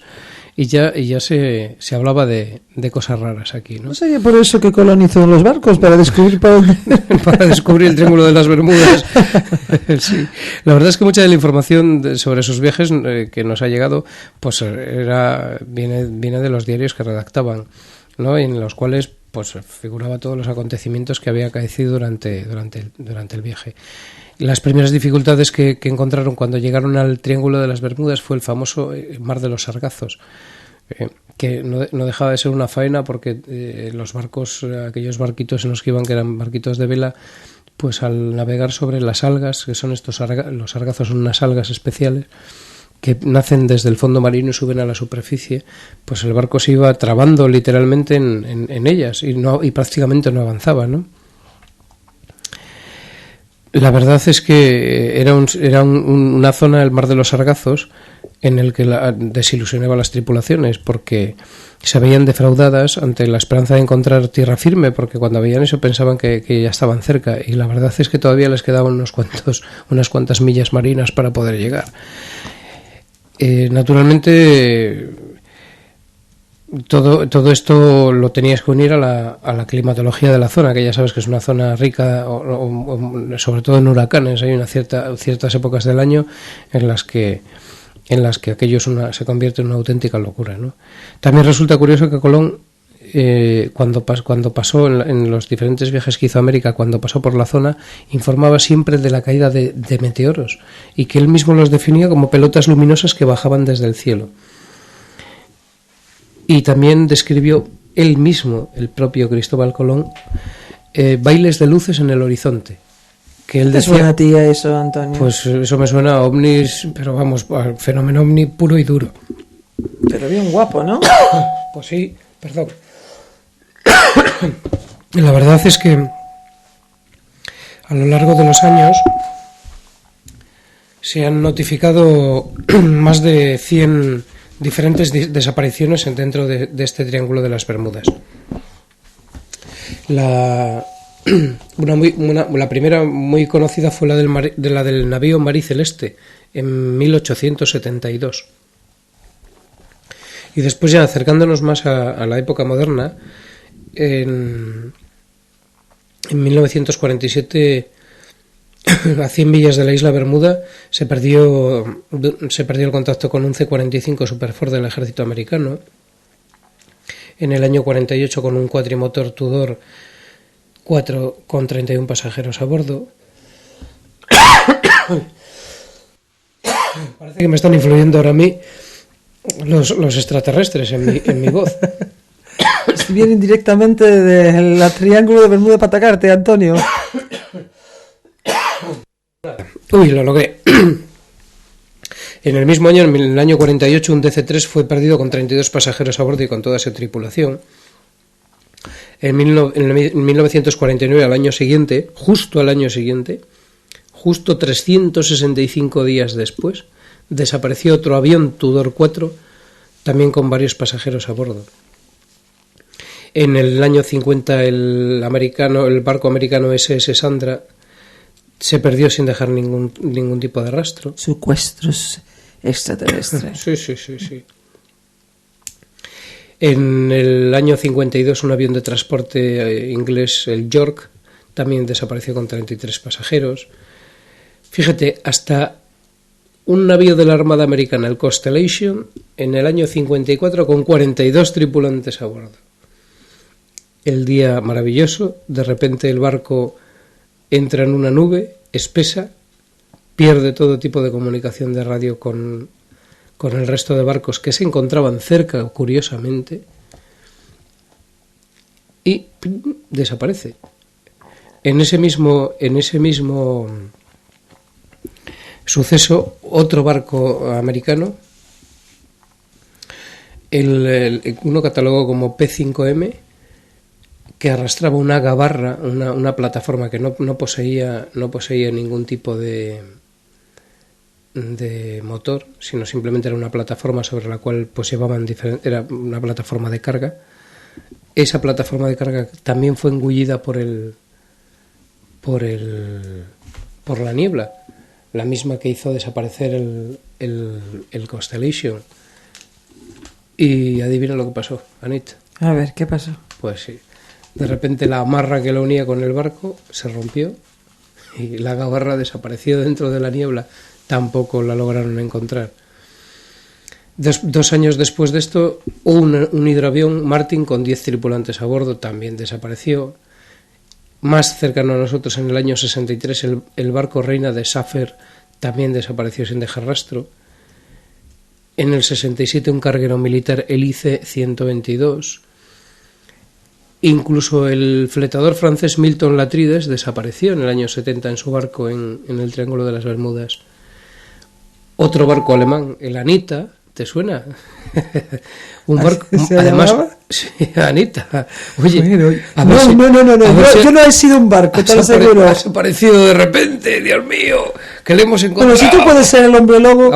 y ya se hablaba de cosas raras aquí, ¿no? ¿No sería por eso que colonizó los barcos? Para descubrir para descubrir el Triángulo de las Bermudas. Sí. La verdad es que mucha de la información sobre esos viajes que nos ha llegado pues viene de los diarios que redactaban, ¿no? En los cuales pues figuraba todos los acontecimientos que había acaecido durante el viaje. Las primeras dificultades que encontraron cuando llegaron al Triángulo de las Bermudas fue el famoso Mar de los Sargazos, que no dejaba de ser una faena porque los barcos, aquellos barquitos en los que iban, que eran barquitos de vela, pues al navegar sobre las algas, que son los sargazos son unas algas especiales que nacen desde el fondo marino y suben a la superficie, pues el barco se iba trabando literalmente en ellas y prácticamente no avanzaba, ¿no? La verdad es que era una zona, el Mar de los Sargazos, en el que desilusionaba a las tripulaciones porque se veían defraudadas ante la esperanza de encontrar tierra firme, porque cuando veían eso pensaban que ya estaban cerca, y la verdad es que todavía les quedaban unas cuantas millas marinas para poder llegar. Naturalmente todo esto lo tenías que unir a la climatología de la zona, que ya sabes que es una zona rica, sobre todo en huracanes. Hay ciertas épocas del año en las que aquello se convierte en una auténtica locura, ¿no? También resulta curioso que Colón, cuando pasó en los diferentes viajes que hizo a América, cuando pasó por la zona, informaba siempre de la caída de meteoros, y que él mismo los definía como pelotas luminosas que bajaban desde el cielo. Y también describió él mismo, el propio Cristóbal Colón, bailes de luces en el horizonte. Que él decía, ¿Te suena a ti eso, Antonio? Pues eso me suena a ovnis, pero vamos, al fenómeno ovni puro y duro. Pero bien guapo, ¿no? Pues sí, perdón. La verdad es que a lo largo de los años se han notificado más de 100 diferentes desapariciones dentro de este Triángulo de las Bermudas. La primera muy conocida fue la del navío Marie Celeste en 1872. Y después, ya acercándonos más a la época moderna, en 1947, a 100 millas de la isla Bermuda, se perdió el contacto con un C-45 Super Ford del ejército americano. En el año 48, con un cuatrimotor Tudor 4 con 31 pasajeros a bordo. Parece que me están influyendo ahora a mí los extraterrestres en mi voz. Vienen directamente del Triángulo de Bermuda para atacarte, Antonio. Uy, lo logré. En el mismo año, en el año 48, un DC-3 fue perdido con 32 pasajeros a bordo y con toda su tripulación. En 1949, justo 365 días después, desapareció otro avión Tudor 4, también con varios pasajeros a bordo. En el año 50, el barco americano SS Sandra se perdió sin dejar ningún tipo de rastro. Secuestros extraterrestres. Sí. En el año 52, un avión de transporte inglés, el York, también desapareció con 33 pasajeros. Fíjate, hasta un navío de la Armada Americana, el Constellation, en el año 54, con 42 tripulantes a bordo. El día maravilloso, de repente el barco entra en una nube espesa, pierde todo tipo de comunicación de radio con el resto de barcos que se encontraban cerca, curiosamente, y desaparece. En ese mismo suceso, otro barco americano, uno catalogado como P5M, que arrastraba una gabarra, una plataforma que no poseía ningún tipo de motor, sino simplemente era una plataforma sobre la cual pues llevaban era una plataforma de carga. esa plataforma de carga también fue engullida por la niebla, la misma que hizo desaparecer el Constellation. Y adivina lo que pasó, Anita. A ver, ¿qué pasó? Pues sí, de repente la amarra que lo unía con el barco se rompió y la gabarra desapareció dentro de la niebla. Tampoco la lograron encontrar. 2 años después de esto, un hidroavión Martin con 10 tripulantes a bordo también desapareció. Más cercano a nosotros, en el año 63, el barco Reina de Safer también desapareció sin dejar rastro. En el 67, un carguero militar, el IC-122. Incluso el fletador francés Milton Latrides desapareció en el año 70 en su barco en el Triángulo de las Bermudas. Otro barco alemán, el Anita, ¿te suena? Un barco, además, sí, Anita. Oye, no, yo no he sido un barco, te lo aseguro. Ha desaparecido de repente, Dios mío, que le hemos encontrado. Bueno, si tú puedes ser el hombre lobo.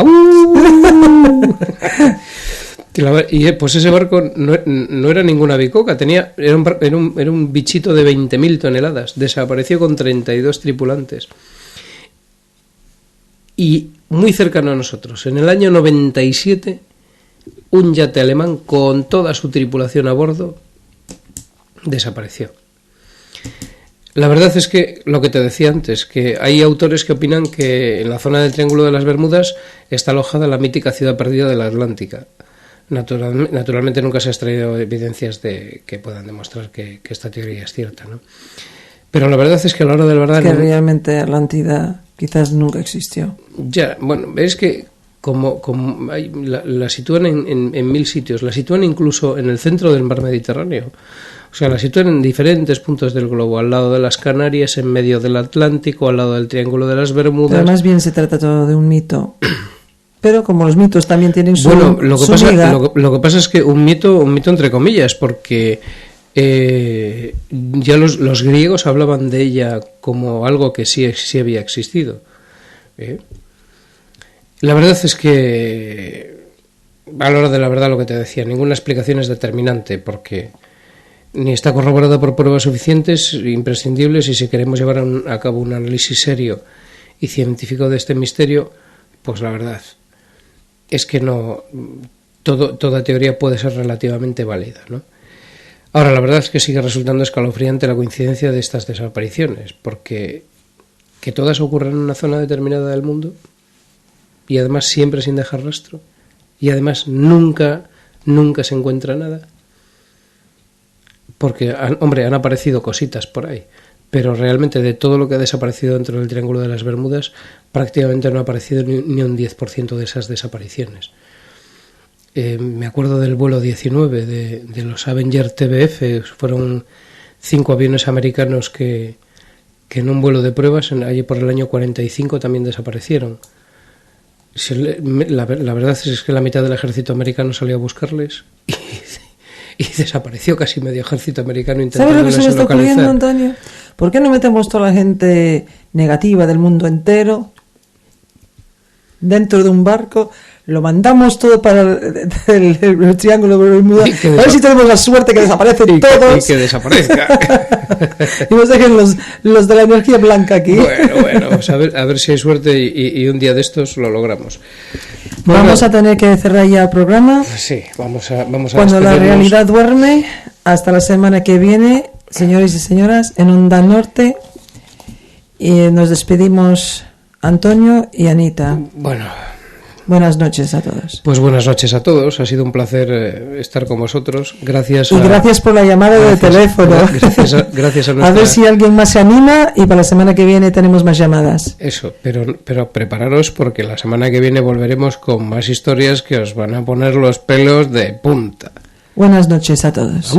Y pues ese barco no era ninguna bicoca, era un bichito de 20.000 toneladas. Desapareció con 32 tripulantes. Y muy cercano a nosotros, en el año 97, un yate alemán con toda su tripulación a bordo desapareció. La verdad es que, lo que te decía antes, que hay autores que opinan que en la zona del Triángulo de las Bermudas está alojada la mítica ciudad perdida de la Atlántica. Naturalmente nunca se ha extraído evidencias que puedan demostrar que esta teoría es cierta, ¿no? Pero la verdad es que a la hora de la verdad... Que realmente Atlántida quizás nunca existió. Ya, bueno, es que como la sitúan en 1000 sitios, la sitúan incluso en el centro del mar Mediterráneo. O sea, la sitúan en diferentes puntos del globo, al lado de las Canarias, en medio del Atlántico, al lado del Triángulo de las Bermudas. Pero más bien se trata todo de un mito. Pero como los mitos también tienen su Bueno, lo que pasa es que un mito entre comillas, porque ya los griegos hablaban de ella como algo que sí había existido. La verdad es que, a la hora de la verdad, lo que te decía, ninguna explicación es determinante, porque ni está corroborada por pruebas suficientes, imprescindibles, y si queremos llevar a cabo un análisis serio y científico de este misterio, pues la verdad es que no, toda teoría puede ser relativamente válida, ¿no? Ahora, la verdad es que sigue resultando escalofriante la coincidencia de estas desapariciones, porque que todas ocurran en una zona determinada del mundo, y además siempre sin dejar rastro, y además nunca se encuentra nada, porque, hombre, han aparecido cositas por ahí, pero realmente de todo lo que ha desaparecido dentro del Triángulo de las Bermudas, prácticamente no ha aparecido ni un 10% de esas desapariciones. Me acuerdo del vuelo 19 de los Avenger TBF, fueron 5 aviones americanos que en un vuelo de pruebas, allí por el año 45, también desaparecieron. La verdad es que la mitad del ejército americano salió a buscarles y desapareció casi medio ejército americano intentando localizar. ¿Sabes lo que se me está ocurriendo, Antonio? ¿Por qué no metemos toda la gente negativa del mundo entero dentro de un barco? Lo mandamos todo para el Triángulo de Bermuda. A ver si tenemos la suerte que desaparecen todos. Y que desaparezca. Y nos dejen los de la energía blanca aquí. Bueno, pues a ver si hay suerte y un día de estos lo logramos. Vamos a tener que cerrar ya el programa. Sí, vamos a Cuando la realidad duerme, hasta la semana que viene, señores y señoras, en Onda Norte. Y nos despedimos Antonio y Anita. Bueno. Buenas noches a todos. Pues buenas noches a todos. Ha sido un placer estar con vosotros. Gracias. Y gracias por la llamada de teléfono. Gracias a nuestra... A ver si alguien más se anima y para la semana que viene tenemos más llamadas. Eso, pero prepararos porque la semana que viene volveremos con más historias que os van a poner los pelos de punta. Buenas noches a todos.